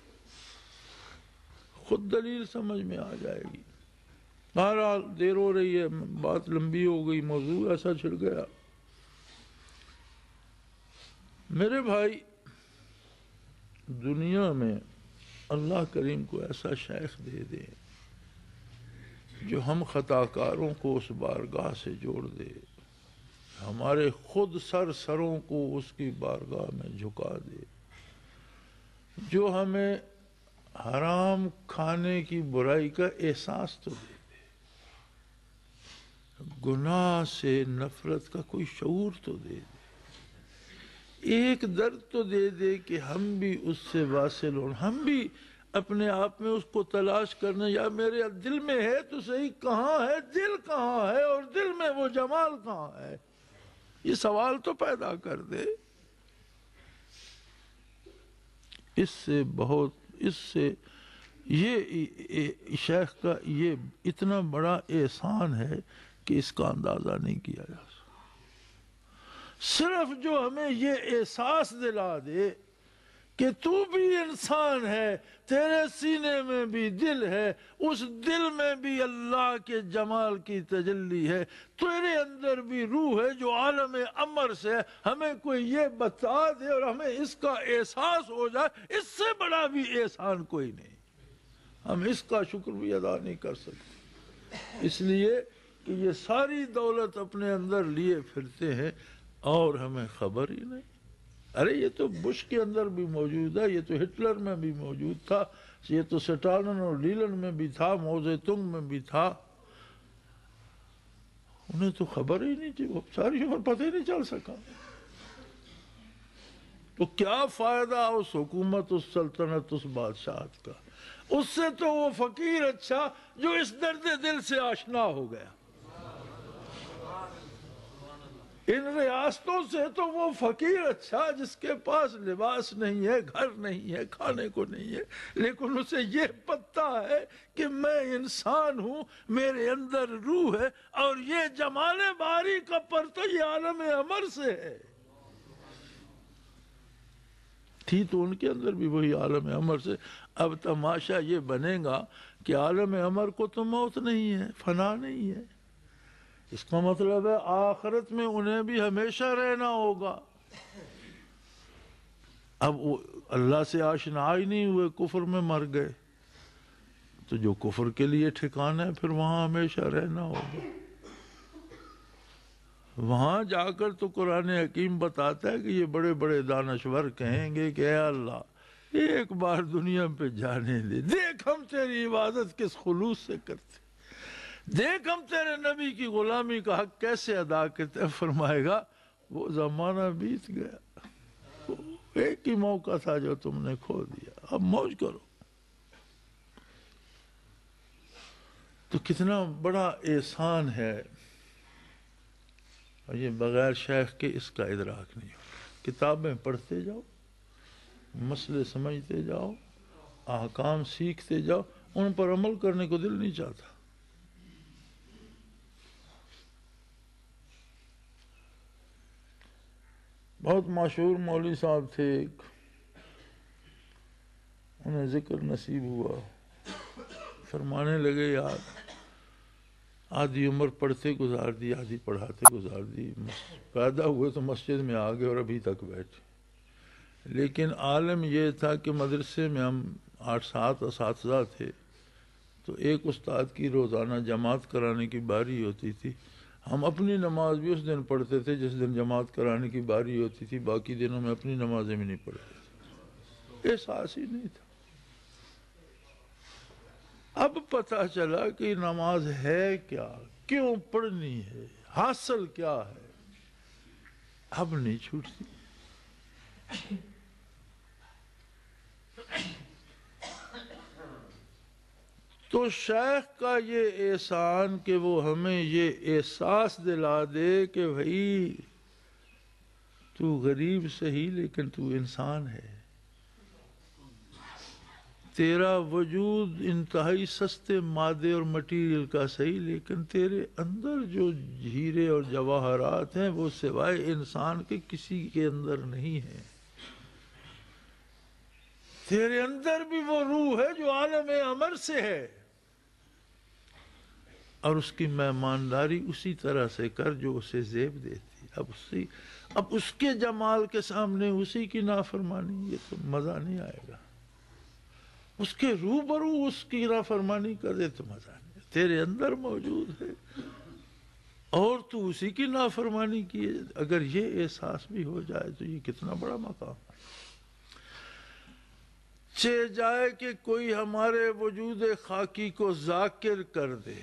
خود دلیل سمجھ میں آ جائے گی۔ بہرحال دیر ہو رہی ہے، بات لمبی ہو گئی، موضوع ایسا چھڑ گیا۔ میرے بھائی، دنیا میں اللہ کریم کو ایسا شیخ دے دے جو ہم خطا کاروں کو اس بارگاہ سے جوڑ دے، ہمارے خود سروں کو اس کی بارگاہ میں جھکا دے، جو ہمیں حرام کھانے کی برائی کا احساس تو دے، گناہ سے نفرت کا کوئی شعور تو دے دے، ایک درد تو دے دے کہ ہم بھی اس سے واصل ہوں، ہم بھی اپنے آپ میں اس کو تلاش کرنا، یا میرے دل میں ہے تو صحیح، کہاں ہے دل، کہاں ہے اور دل میں وہ جمال کہاں ہے، یہ سوال تو پیدا کر دے۔ اس سے یہ شیخ کا یہ اتنا بڑا احسان ہے کہ اس کا اندازہ نہیں کیا جا سکتا۔ صرف جو ہمیں یہ احساس دلا دے کہ تو بھی انسان ہے، تیرے سینے میں بھی دل ہے، اس دل میں بھی اللہ کے جمال کی تجلی ہے، تیرے اندر بھی روح ہے جو عالم امر سے، ہمیں کوئی یہ بتا دے اور ہمیں اس کا احساس ہو جائے، اس سے بڑا بھی احسان کوئی نہیں، ہم اس کا شکر بھی ادا نہیں کر سکتے، اس لیے کہ یہ ساری دولت اپنے اندر لیے پھرتے ہیں اور ہمیں خبر ہی نہیں۔ ارے یہ تو بش کے اندر بھی موجود ہے، یہ تو ہٹلر میں بھی موجود تھا، یہ تو سٹالن اور لیلن میں بھی تھا، موزے تنگ میں بھی تھا، انہیں تو خبر ہی نہیں تھی، وہ ساری خبر پتہ ہی نہیں چل سکا۔ تو کیا فائدہ اس حکومت، اس سلطنت، اس بادشاہت کا، اس سے تو وہ فقیر اچھا جو اس درد دل سے آشنا ہو گیا، ان ریاستوں سے تو وہ فقیر اچھا جس کے پاس لباس نہیں ہے، گھر نہیں ہے، کھانے کو نہیں ہے، لیکن اسے یہ پتہ ہے کہ میں انسان ہوں، میرے اندر روح ہے، اور یہ جمال باری کا پرتو یہ عالم امر سے ہے۔ تھی تو ان کے اندر بھی وہی عالم امر سے۔ اب تماشا یہ بنے گا کہ عالم امر کو تو موت نہیں ہے، فنا نہیں ہے، اس کا مطلب ہے آخرت میں انہیں بھی ہمیشہ رہنا ہوگا۔ اب وہ اللہ سے آشنا ہی نہیں ہوئے، کفر میں مر گئے، تو جو کفر کے لیے ٹھکانا ہے پھر وہاں ہمیشہ رہنا ہوگا۔ وہاں جا کر تو قرآن حکیم بتاتا ہے کہ یہ بڑے بڑے دانشور کہیں گے کہ اے اللہ ایک بار دنیا پہ جانے دے، دیکھ ہم تیری عبادت کس خلوص سے کرتے، دیکھ ہم تیرے نبی کی غلامی کا حق کیسے ادا کرتے۔ فرمائے گا وہ زمانہ بیت گیا، ایک ہی موقع تھا جو تم نے کھو دیا، اب موج کرو۔ تو کتنا بڑا احسان ہے، اور یہ بغیر شیخ کے اس کا ادراک نہیں ہو۔ کتابیں پڑھتے جاؤ، مسئلے سمجھتے جاؤ، احکام سیکھتے جاؤ، ان پر عمل کرنے کو دل نہیں چاہتا۔ بہت مشہور مولوی صاحب تھے ایک، انہیں ذکر نصیب ہوا، فرمانے لگے یار آدھی عمر پڑھتے گزار دی، آدھی پڑھاتے گزار دی، پیدا ہوئے تو مسجد میں آ گئے اور ابھی تک بیٹھے، لیکن عالم یہ تھا کہ مدرسے میں ہم 8-7 اساتذہ تھے، تو ایک استاد کی روزانہ جماعت کرانے کی باری ہوتی تھی، ہم اپنی نماز بھی اس دن پڑھتے تھے جس دن جماعت کرانے کی باری ہوتی تھی، باقی دنوں میں اپنی نمازیں بھی نہیں پڑھتے تھے، احساس ہی نہیں تھا۔ اب پتہ چلا کہ نماز ہے کیا، کیوں پڑھنی ہے، حاصل کیا ہے، اب نہیں چھوٹتی۔ تو شیخ کا یہ احسان کہ وہ ہمیں یہ احساس دلا دے کہ بھائی تو غریب صحیح لیکن تو انسان ہے، تیرا وجود انتہائی سستے مادے اور مٹیریل کا صحیح لیکن تیرے اندر جو ہیرے اور جواہرات ہیں وہ سوائے انسان کے کسی کے اندر نہیں ہیں، تیرے اندر بھی وہ روح ہے جو عالم امر سے ہے، اور اس کی مہمانداری اسی طرح سے کر جو اسے زیب دیتی۔ اب اس کے جمال کے سامنے اسی کی نافرمانی، یہ تو مزہ نہیں آئے گا، اس کے روبرو اس کی نافرمانی کر دے تو مزہ نہیں، تیرے اندر موجود ہے اور تو اسی کی نافرمانی کیے، اگر یہ احساس بھی ہو جائے تو یہ کتنا بڑا مقام ہے۔ چہ جائے کہ کوئی ہمارے وجود خاکی کو ذاکر کر دے،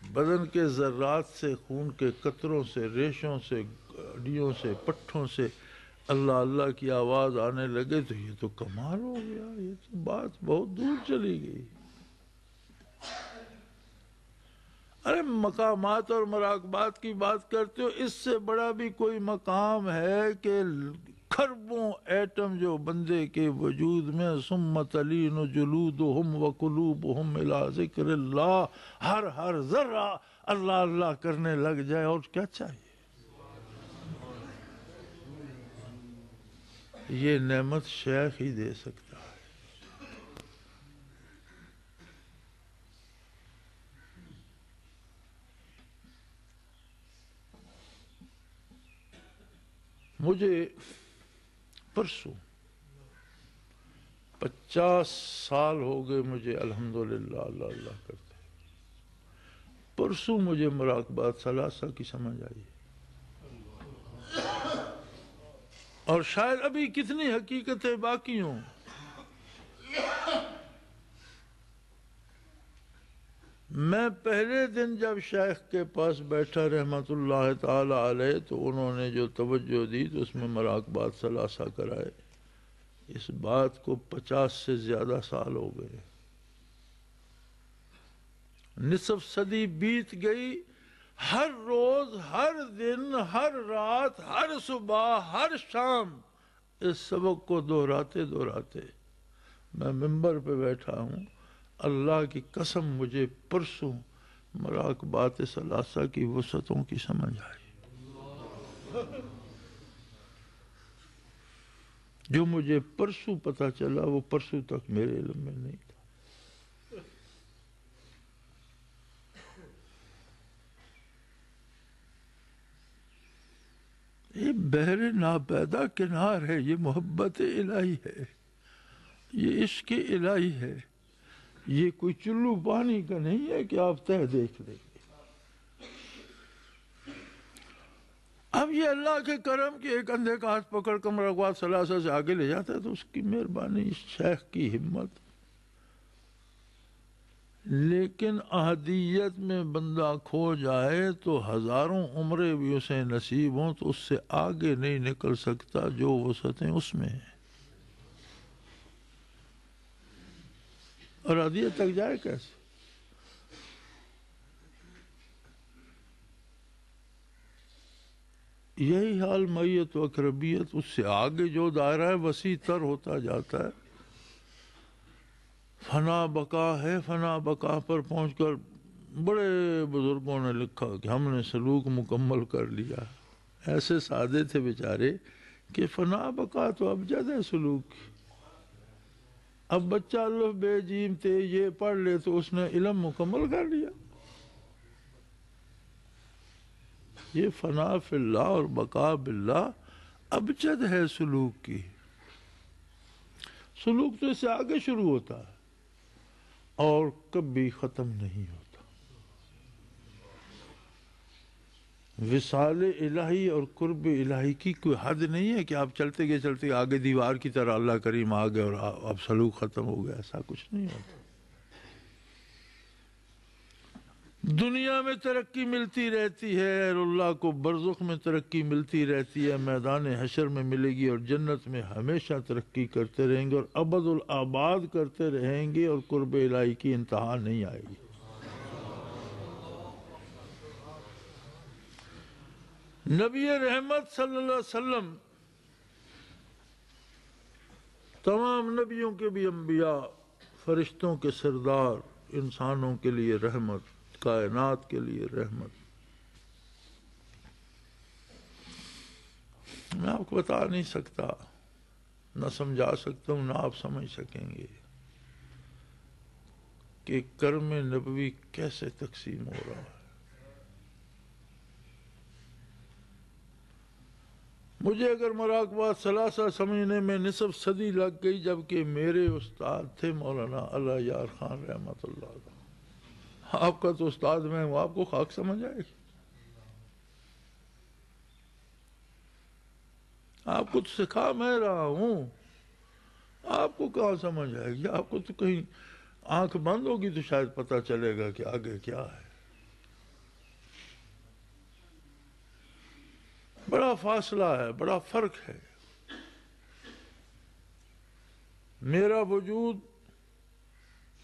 بدن کے ذرات سے، خون کے قطروں سے، ریشوں سے، ہڈیوں سے، پٹھوں سے اللہ اللہ کی آواز آنے لگے تو یہ تو کمال ہو گیا، یہ تو بات بہت دور چلی گئی۔ ارے مقامات اور مراقبات کی بات کرتے ہو، اس سے بڑا بھی کوئی مقام ہے کہ کھربوں ایٹم جو بندے کے وجود میں، ثم تلین جلودہم وقلوبہم الی ذکر اللہ، ہر ذرہ اللہ اللہ کرنے لگ جائے، اور کیا چاہیے؟ یہ نعمت شیخ ہی دے سکتا ہے۔ مجھے پرسوں 50 سال ہو گئے مجھے الحمدللہ اللہ اللہ کرتے، پرسوں مجھے مراقبات ثلاثہ کی سمجھ آئی، اور شاید ابھی کتنی حقیقتیں باقی ہوں۔ میں پہلے دن جب شیخ کے پاس بیٹھا رحمت اللہ تعالی علیہ تو انہوں نے جو توجہ دی تو اس میں مراقبات ثلاثہ کرائے، اس بات کو 50 سے زیادہ سال ہو گئے، نصف صدی بیت گئی، ہر روز، ہر دن، ہر رات، ہر صبح، ہر شام اس سبق کو دہراتے دہراتے میں منبر پہ بیٹھا ہوں۔ اللہ کی قسم مجھے پرسوں مراقبات ثلاثہ کی وسعتوں کی سمجھ آئی، جو مجھے پرسوں پتہ چلا وہ پرسوں تک میرے علم میں نہیں تھا۔ یہ بحر ناپیدا کنار ہے، یہ محبت الہی ہے، یہ عشق الہی ہے، یہ کوئی چلو پانی کا نہیں ہے کہ آپ تہ دیکھ لیں گے۔ اب یہ اللہ کے کرم کی ایک اندھے کا ہاتھ پکڑ کر مراقبات ثلاثہ سے آگے لے جاتا ہے تو اس کی مہربانی، شیخ کی ہمت۔ لیکن احدیت میں بندہ کھو جائے تو ہزاروں عمریں بھی اسے نصیب ہوں تو اس سے آگے نہیں نکل سکتا جو وسعتیں اس میں ہیں، اور احدیت تک جائے کیسے؟ یہی حال میت و اقربیت، اس سے آگے جو دائرہ ہے وسیع تر ہوتا جاتا ہے، فنا بقا ہے، فنا بقا پر پہنچ کر بڑے بزرگوں نے لکھا کہ ہم نے سلوک مکمل کر لیا، ایسے سادے تھے بیچارے کہ فنا بقا تو ابجد ہے سلوک کی۔ اب بچہ الف بے جیم تے یہ پڑھ لے تو اس نے علم مکمل کر لیا۔ یہ فنا فی اللہ اور بقا باللہ ابجد ہے سلوک کی۔ سلوک تو اس سے آگے شروع ہوتا ہے اور کبھی ختم نہیں ہوتا۔ وصال الہی اور قرب الہی کی کوئی حد نہیں ہے کہ آپ چلتے گئے آگے دیوار کی طرح اللہ کریم آ گئے اور اب سلوک ختم ہو گیا، ایسا کچھ نہیں ہوتا۔ دنیا میں ترقی ملتی رہتی ہے اور اللہ کو برزخ میں ترقی ملتی رہتی ہے، میدان حشر میں ملے گی، اور جنت میں ہمیشہ ترقی کرتے رہیں گے اور ابد الآباد کرتے رہیں گے، اور قرب الہی کی انتہا نہیں آئے گی۔ نبی رحمت صلی اللہ علیہ وسلم تمام نبیوں کے بھی انبیاء، فرشتوں کے سردار، انسانوں کے لیے رحمت، کائنات کے لیے رحمت۔ میں آپ کو بتا نہیں سکتا، نہ سمجھا سکتا ہوں، نہ آپ سمجھ سکیں گے کہ کرم نبوی کیسے تقسیم ہو رہا ہے۔ مجھے اگر مراقبات ثلاثہ سمجھنے میں نصف صدی لگ گئی، جبکہ میرے استاد تھے مولانا اللہ یار خان رحمت اللہ علیہ۔ آپ کا تو استاد میں ہوں، آپ کو خاک سمجھ آئے گی؟ آپ کو تو سکھا میں رہا ہوں، آپ کو کہاں سمجھ آئے گی؟ آپ کو تو کہیں آنکھ بند ہوگی تو شاید پتہ چلے گا کہ آگے کیا ہے۔ بڑا فاصلہ ہے، بڑا فرق ہے۔ میرا وجود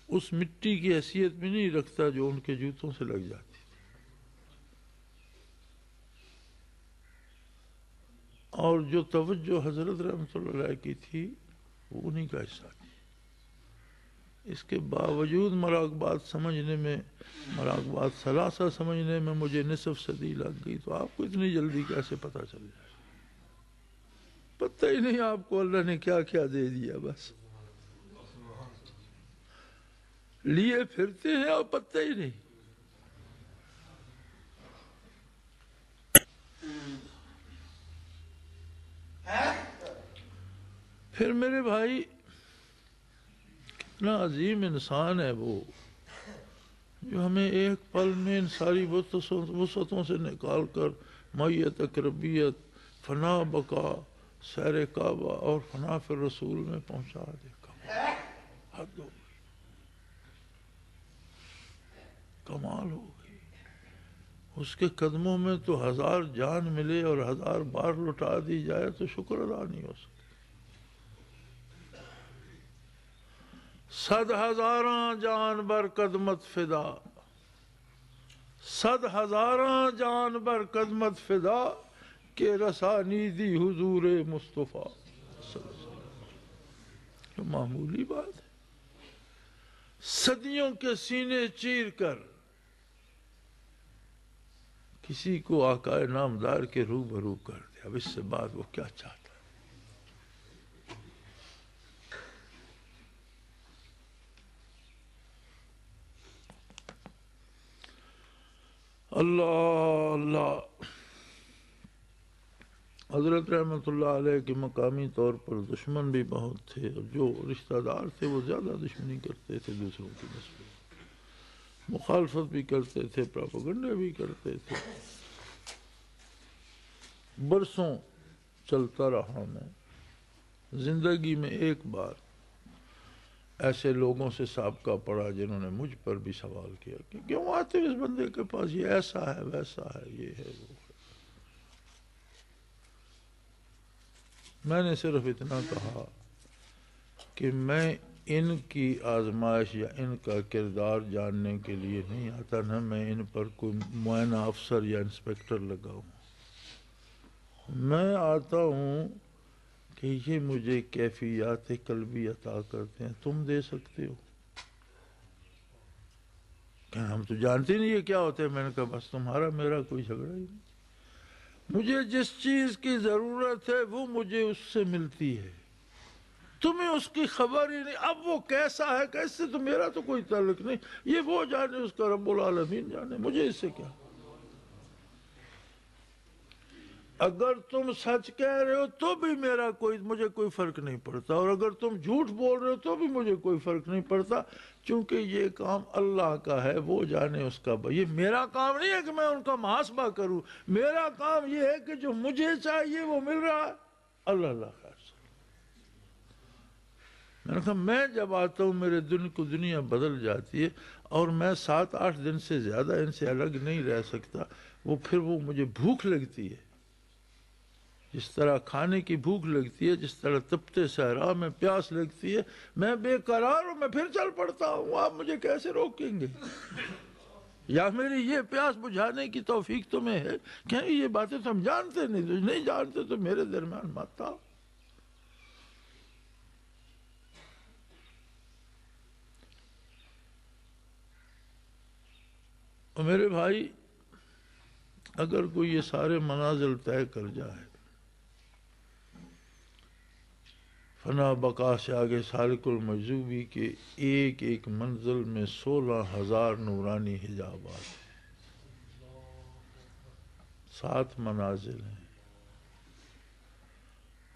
اس مٹی کی حیثیت میں نہیں رکھتا جو ان کے جوتوں سے لگ جاتی، اور جو توجہ حضرت رحمت اللہ علیہ کی تھی وہ انہی کا حصہ تھی۔ اس کے باوجود مراقبات سمجھنے میں، مراقبات ثلاثہ سمجھنے میں مجھے نصف صدی لگ گئی، تو آپ کو اتنی جلدی کیسے پتہ چل جائے؟ پتہ ہی نہیں آپ کو اللہ نے کیا کیا دے دیا، بس لیے پھرتے ہیں اور پتہ ہی نہیں۔ پھر میرے بھائی، کتنا عظیم انسان ہے وہ، جو ہمیں ایک پل میں ان ساری وسعتوں سے نکال کر معیت اقربیت، فنا بقا، سیر کعبہ اور فنا فی الرسول میں پہنچا دے۔ حد ہو گئی، کمال ہو گئی۔ اس کے قدموں میں تو 1000 جان ملے اور 1000 بار لٹا دی جائے تو شکر ادا نہیں ہو سکتا۔ 100,000 جان بر قدمت فدا، 100,000 جان بر قدمت فدا، کہ رسانی دی حضور مصطفیٰ صلی اللہ علیہ وسلم۔ یہ معمولی بات ہے؟ صدیوں کے سینے چیر کر کسی کو آقا نامدار کے روبرو کر دیا، اب اس سے بعد وہ کیا چاہتا ہے؟ اللہ اللہ۔ حضرت رحمت اللہ علیہ کے مقامی طور پر دشمن بھی بہت تھے، اور جو رشتہ دار تھے وہ زیادہ دشمنی کرتے تھے دوسروں کی نسبت، مخالفت بھی کرتے تھے، پراپیگنڈے بھی کرتے تھے۔ برسوں چلتا رہا میں، زندگی میں ایک بار ایسے لوگوں سے سابقہ پڑا جنہوں نے مجھ پر بھی سوال کیا کہ کیوں آتے اس بندے کے پاس، یہ ایسا ہے ویسا ہے، یہ ہے وہ ہے۔ میں نے صرف اتنا کہا کہ میں ان کی آزمائش یا ان کا کردار جاننے کے لیے نہیں آتا، نہ میں ان پر کوئی معائنہ افسر یا انسپیکٹر لگاؤں۔ میں آتا ہوں کہ یہ مجھے کیفیات قلبی عطا کرتے ہیں، تم دے سکتے ہو؟ کہ ہم تو جانتے نہیں یہ کیا ہوتے ہیں۔ میں نے کہا بس تمہارا میرا کوئی جھگڑا ہی نہیں۔ مجھے جس چیز کی ضرورت ہے وہ مجھے اس سے ملتی ہے، تمہیں اس کی خبر ہی نہیں۔ اب وہ کیسا ہے کیسے تو میرا تو کوئی تعلق نہیں، یہ وہ جانے، اس کا رب العالمین جانے، مجھے اس سے کیا۔ اگر تم سچ کہہ رہے ہو تو بھی مجھے کوئی فرق نہیں پڑتا، اور اگر تم جھوٹ بول رہے ہو تو بھی مجھے کوئی فرق نہیں پڑتا، چونکہ یہ کام اللہ کا ہے، وہ جانے اس کا۔ یہ میرا کام نہیں ہے کہ میں ان کا محاسبہ کروں، میرا کام یہ ہے کہ جو مجھے چاہیے وہ مل رہا ہے، اللہ خیر۔ میں نے کہا میں جب آتا ہوں میرے دن کو دنیا بدل جاتی ہے، اور میں 7-8 دن سے زیادہ ان سے الگ نہیں رہ سکتا، پھر وہ مجھے بھوک لگتی ہے، جس طرح کھانے کی بھوک لگتی ہے، جس طرح تپتے صحرا میں پیاس لگتی ہے، میں بے قرار ہوں، میں پھر چل پڑتا ہوں، آپ مجھے کیسے روکیں گے؟ یا میری یہ پیاس بجھانے کی توفیق تمہیں ہے کہ یہ باتیں تو ہم جانتے نہیں جانتے تو میرے درمیان مت آؤ۔ اور میرے بھائی، اگر کوئی یہ سارے منازل طے کر جائے، فنا بقا سے آگے سالک المجذوبی کے ایک ایک منزل میں 16,000 نورانی حجابات ہیں، 7 منازل ہیں،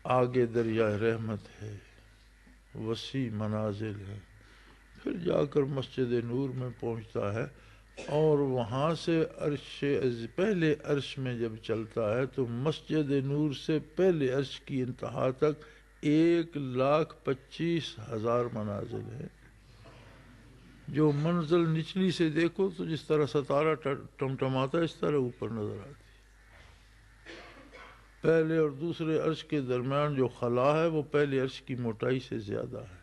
آگے دریائے رحمت ہے، وسیع منازل ہے، پھر جا کر مسجد نور میں پہنچتا ہے، اور وہاں سے پہلے عرش میں جب چلتا ہے تو مسجد نور سے پہلے عرش کی انتہا تک 1,25,000 منازل ہیں۔ جو منزل نچلی سے دیکھو تو جس طرح ستارہ ٹمٹماتا ہے اس طرح اوپر نظر آتی ہے۔ پہلے اور دوسرے عرش کے درمیان جو خلا ہے وہ پہلے عرش کی موٹائی سے زیادہ ہے،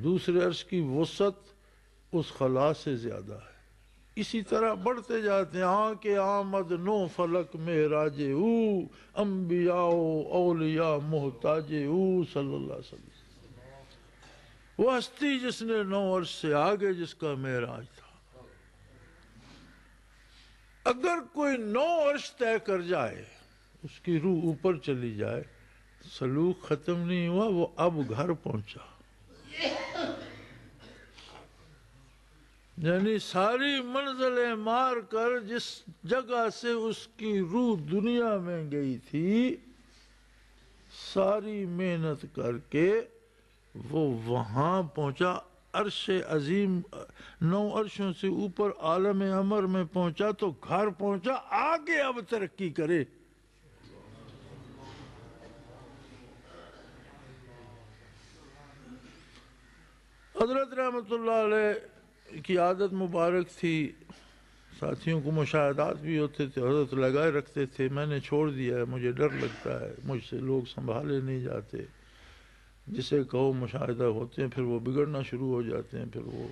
دوسرے عرش کی وسعت اس خلا سے زیادہ ہے، اسی طرح بڑھتے جاتے ہیں۔ آنکھ آمد نو فلک معراج او، انبیاء اولیاء محتاج او، صلی اللہ علیہ وسلم۔ وہ ہستی جس نے 9 عرش سے آگے جس کا معراج تھا۔ اگر کوئی 9 عرش طے کر جائے، اس کی روح اوپر چلی جائے، سلوک ختم نہیں ہوا، وہ اب گھر پہنچا، یعنی ساری منزلیں مار کر جس جگہ سے اس کی روح دنیا میں گئی تھی، ساری محنت کر کے وہ وہاں پہنچا، عرش عظیم 9 عرشوں سے اوپر عالم امر میں پہنچا تو گھر پہنچا، آگے اب ترقی کرے۔ حضرت رحمت اللہ علیہ کی عادت مبارک تھی، ساتھیوں کو مشاہدات بھی ہوتے تھے، حضرت لگائے رکھتے تھے، میں نے چھوڑ دیا ہے، مجھے ڈر لگتا ہے، مجھ سے لوگ سنبھالے نہیں جاتے، جسے کہو مشاہدہ ہوتے ہیں پھر وہ بگڑنا شروع ہو جاتے ہیں، پھر وہ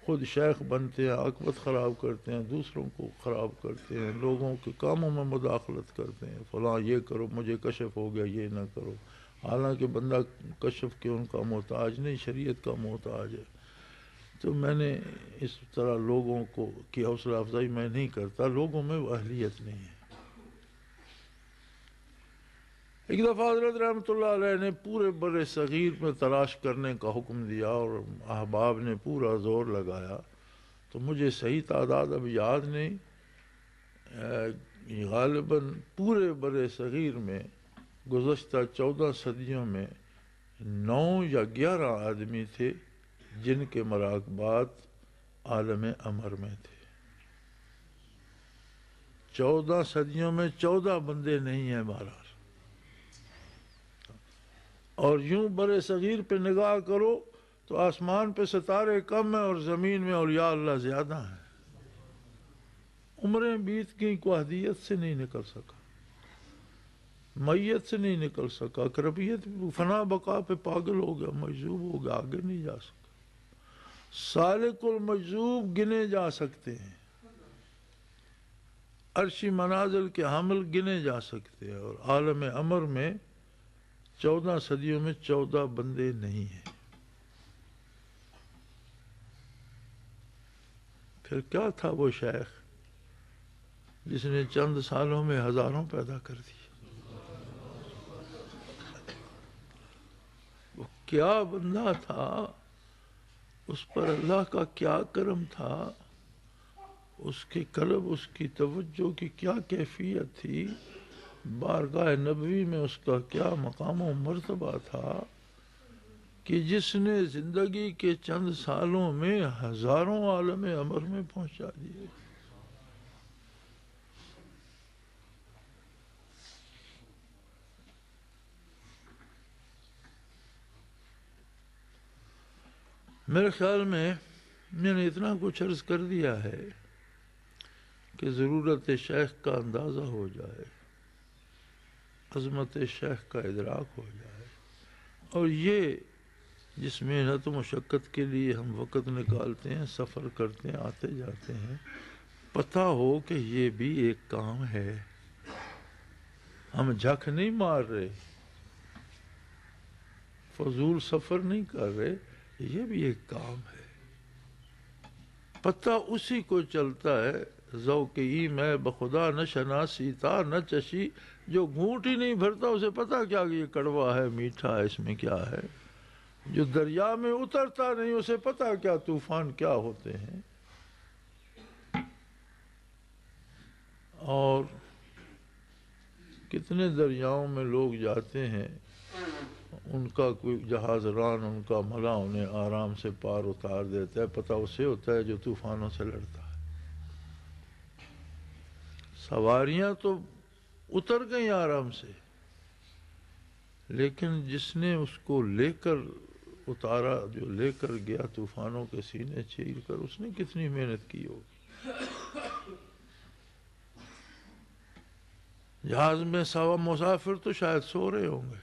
خود شیخ بنتے ہیں، عاقبت خراب کرتے ہیں، دوسروں کو خراب کرتے ہیں، لوگوں کے کاموں میں مداخلت کرتے ہیں، فلاں یہ کرو، مجھے کشف ہو گیا، یہ نہ کرو، حالانکہ بندہ کشف کے ان کا محتاج نہیں، شریعت کا محتاج ہے۔ تو میں نے اس طرح لوگوں کی حوصلہ افزائی میں نہیں کرتا، لوگوں میں وہ اہلیت نہیں ہے۔ ایک دفعہ حضرت رحمت اللہ علیہ نے پورے بر صغیر میں تلاش کرنے کا حکم دیا، اور احباب نے پورا زور لگایا، تو مجھے صحیح تعداد اب یاد نہیں، غالباً پورے بر صغیر میں گزشتہ 14 صدیوں میں 9 یا 11 آدمی تھے جن کے مراقبات عالم امر میں تھے۔ 14 صدیوں میں 14 بندے نہیں ہیں بہرحال۔ اور یوں بر صغیر پہ نگاہ کرو تو آسمان پہ ستارے کم ہیں اور زمین میں اولیاء اللہ زیادہ ہیں۔ عمریں بیت گئیں، کو احدیت سے نہیں نکل سکا، میت سے نہیں نکل سکا، اقربیت فنا بقا پہ پاگل ہو گیا، مجذوب ہو گیا، آگے نہیں جا سکا۔ سالک المجذوب گنے جا سکتے ہیں، عرشی منازل کے حامل گنے جا سکتے ہیں، اور عالم امر میں 14 صدیوں میں 14 بندے نہیں ہیں۔ پھر کیا تھا وہ شیخ جس نے چند سالوں میں ہزاروں پیدا کر دی. وہ کیا بندہ تھا، اس پر اللہ کا کیا کرم تھا، اس کے قلب، اس کی توجہ کی کیا کیفیت تھی، بارگاہ نبوی میں اس کا کیا مقام و مرتبہ تھا کہ جس نے زندگی کے چند سالوں میں ہزاروں عالم امر میں پہنچا دیے. میرے خیال میں نے اتنا کچھ عرض کر دیا ہے کہ ضرورت شیخ کا اندازہ ہو جائے، عظمت شیخ کا ادراک ہو جائے، اور یہ جس محنت و مشقت کے لیے ہم وقت نکالتے ہیں، سفر کرتے ہیں، آتے جاتے ہیں، پتہ ہو کہ یہ بھی ایک کام ہے. ہم جھک نہیں مار رہے، فضول سفر نہیں کر رہے، یہ بھی ایک کام ہے. پتہ اسی کو چلتا ہے ذوق ای میں بخدا نہ شناسی تا نہ چشی. جو گھونٹ ہی نہیں بھرتا اسے پتہ کیا کہ یہ کڑوا ہے، میٹھا ہے، اس میں کیا ہے. جو دریا میں اترتا نہیں اسے پتہ کیا طوفان کیا ہوتے ہیں. اور کتنے دریاؤں میں لوگ جاتے ہیں، ان کا کوئی جہاز ران، ان کا ملا انہیں آرام سے پار اتار دیتا ہے. پتہ اسے ہوتا ہے جو طوفانوں سے لڑتا ہے. سواریاں تو اتر گئیں آرام سے، لیکن جس نے اس کو لے کر اتارا، جو لے کر گیا طوفانوں کے سینے چیر کر، اس نے کتنی محنت کی ہوگی. جہاز میں سوا مسافر تو شاید سو رہے ہوں گے،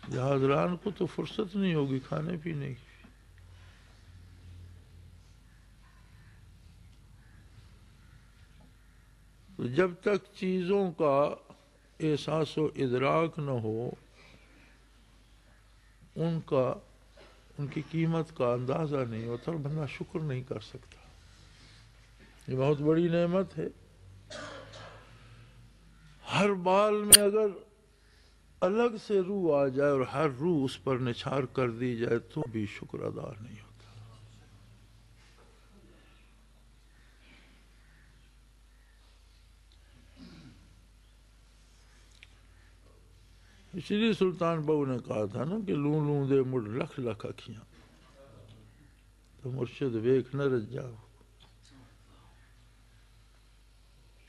جہاز ران کو تو فرصت نہیں ہوگی کھانے پینے کی. تو جب تک چیزوں کا احساس و ادراک نہ ہو، ان کی قیمت کا اندازہ نہیں ہوتا، اور بندہ شکر نہیں کر سکتا. یہ بہت بڑی نعمت ہے. ہر بال میں اگر الگ سے روح آ جائے اور ہر روح اس پر نچھار کر دی جائے تو بھی شکر ادا نہیں ہوتا. اس لیے سلطان بہو نے کہا تھا نا کہ لوں لوں دے مڑ لکھ لکھ اکھیاں تو مرشد ویکھ نہ رج جاؤ.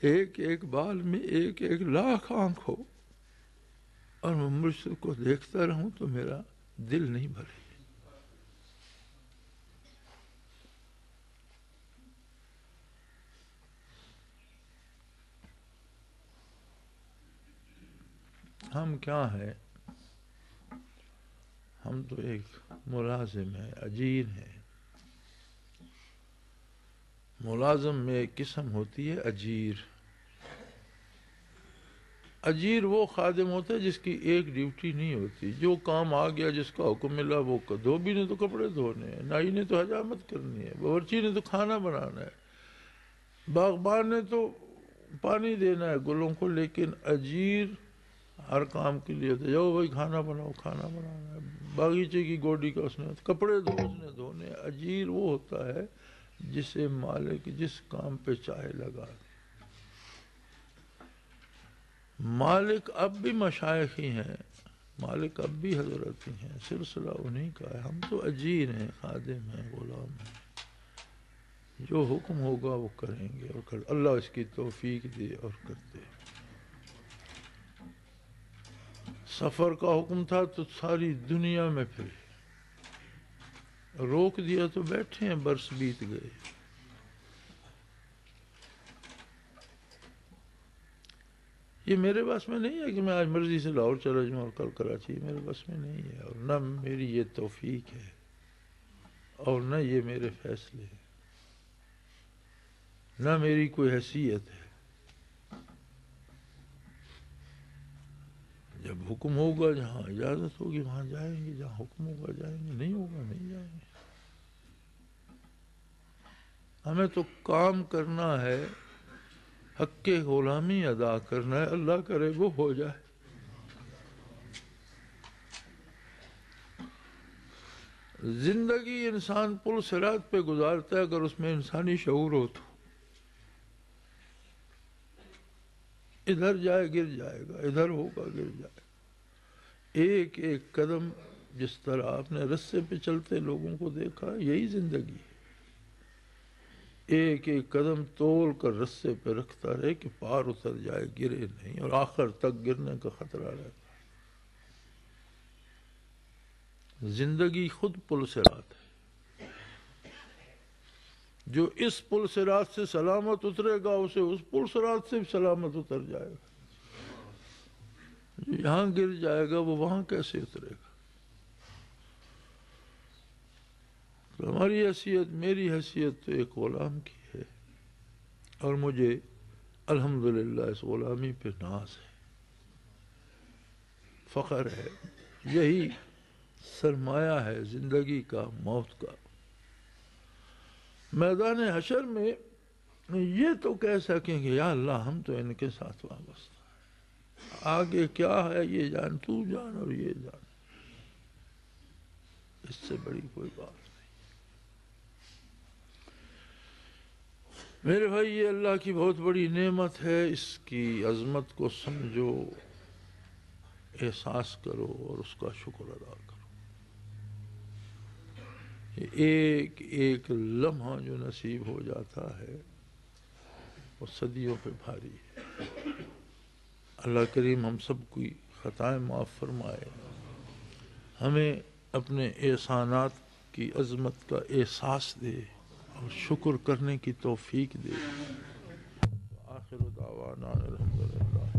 ایک ایک بال میں ایک ایک لاکھ آنکھ ہو اور میں مرشد کو دیکھتا رہوں تو میرا دل نہیں بھرے. ہم کیا ہیں؟ ہم تو ایک ملازم ہیں، اجیر ہیں. ملازم میں ایک قسم ہوتی ہے اجیر. اجیر وہ خادم ہوتا ہے جس کی ایک ڈیوٹی نہیں ہوتی، جو کام آ گیا، جس کا حکم ملا وہ دھوبی نے تو کپڑے دھونے ہیں، نائی نے تو حجامت کرنی ہے، باورچی نے تو کھانا بنانا ہے، باغبان نے تو پانی دینا ہے گلوں کو. لیکن اجیر ہر کام کے لیے ہوتا ہے. جاؤ بھائی کھانا بناؤ، کھانا بنانا ہے، باغیچے کی گوڈی کا اس نے کپڑے دھو، اس نے دھونے. اجیر وہ ہوتا ہے جسے مالک جس کام پہ چاہے لگا دے. مالک اب بھی مشائخ ہی ہیں، مالک اب بھی حضرت ہی ہیں، سلسلہ انہیں کا ہے. ہم تو اجیر ہیں، خادم ہیں، غلام ہیں. جو حکم ہوگا وہ کریں گے، اور اللہ اس کی توفیق دے اور کرتے. سفر کا حکم تھا تو ساری دنیا میں پھرے، روک دیا تو بیٹھے ہیں، برس بیت گئے. یہ میرے بس میں نہیں ہے کہ میں آج مرضی سے لاہور چلا جاؤں اور کل کراچی. میرے بس میں نہیں ہے، اور نہ میری یہ توفیق ہے، اور نہ یہ میرے فیصلے ہیں، نہ میری کوئی حیثیت ہے. جب حکم ہوگا، جہاں اجازت ہوگی وہاں جائیں گے، جہاں حکم ہوگا جائیں گے، نہیں ہوگا نہیں جائیں گے. ہمیں تو کام کرنا ہے حق کے غلامی ادا کرنا ہے، اللہ کرے وہ ہو جائے۔ زندگی انسان پل صراط پہ گزارتا ہے، اگر اس میں انسانی شعور ہو تو ادھر جائے گر جائے گا، ادھر ہوگا گر جائے گا۔ ایک ایک قدم جس طرح آپ نے رستے پہ چلتے لوگوں کو دیکھا، یہی زندگی ہے۔ ایک ایک قدم تول کر رستے پہ رکھتا رہے کہ پار اتر جائے، گرے نہیں، اور آخر تک گرنے کا خطرہ رہتا۔ زندگی خود پل صراط ہے، جو اس پل صراط سے سلامت اترے گا اسے اس پل صراط سے سلامت اتر جائے گا، جو یہاں گر جائے گا وہ وہاں کیسے اترے گا؟ تو ہماری حیثیت، میری حیثیت تو ایک غلام کی ہے، اور مجھے الحمدللہ اس غلامی پہ ناز ہے، فخر ہے۔ یہی سرمایہ ہے زندگی کا، موت کا۔ میدان حشر میں یہ تو کہہ سکیں کہ یا اللہ ہم تو ان کے ساتھ وابستہ ہیں، آگے کیا ہے یہ جان، تو جان اور یہ جان، اس سے بڑی کوئی بات نہیں۔ میرے بھائی یہ اللہ کی بہت بڑی نعمت ہے، اس کی عظمت کو سمجھو، احساس کرو اور اس کا شکر ادا کرو۔ ایک ایک لمحہ جو نصیب ہو جاتا ہے وہ صدیوں پہ بھاری ہے۔ اللہ کریم ہم سب کی خطائیں معاف فرمائے، ہمیں اپنے احسانات کی عظمت کا احساس دے اور شکر کرنے کی توفیق دے۔ آخر دعوانا الحمدللہ۔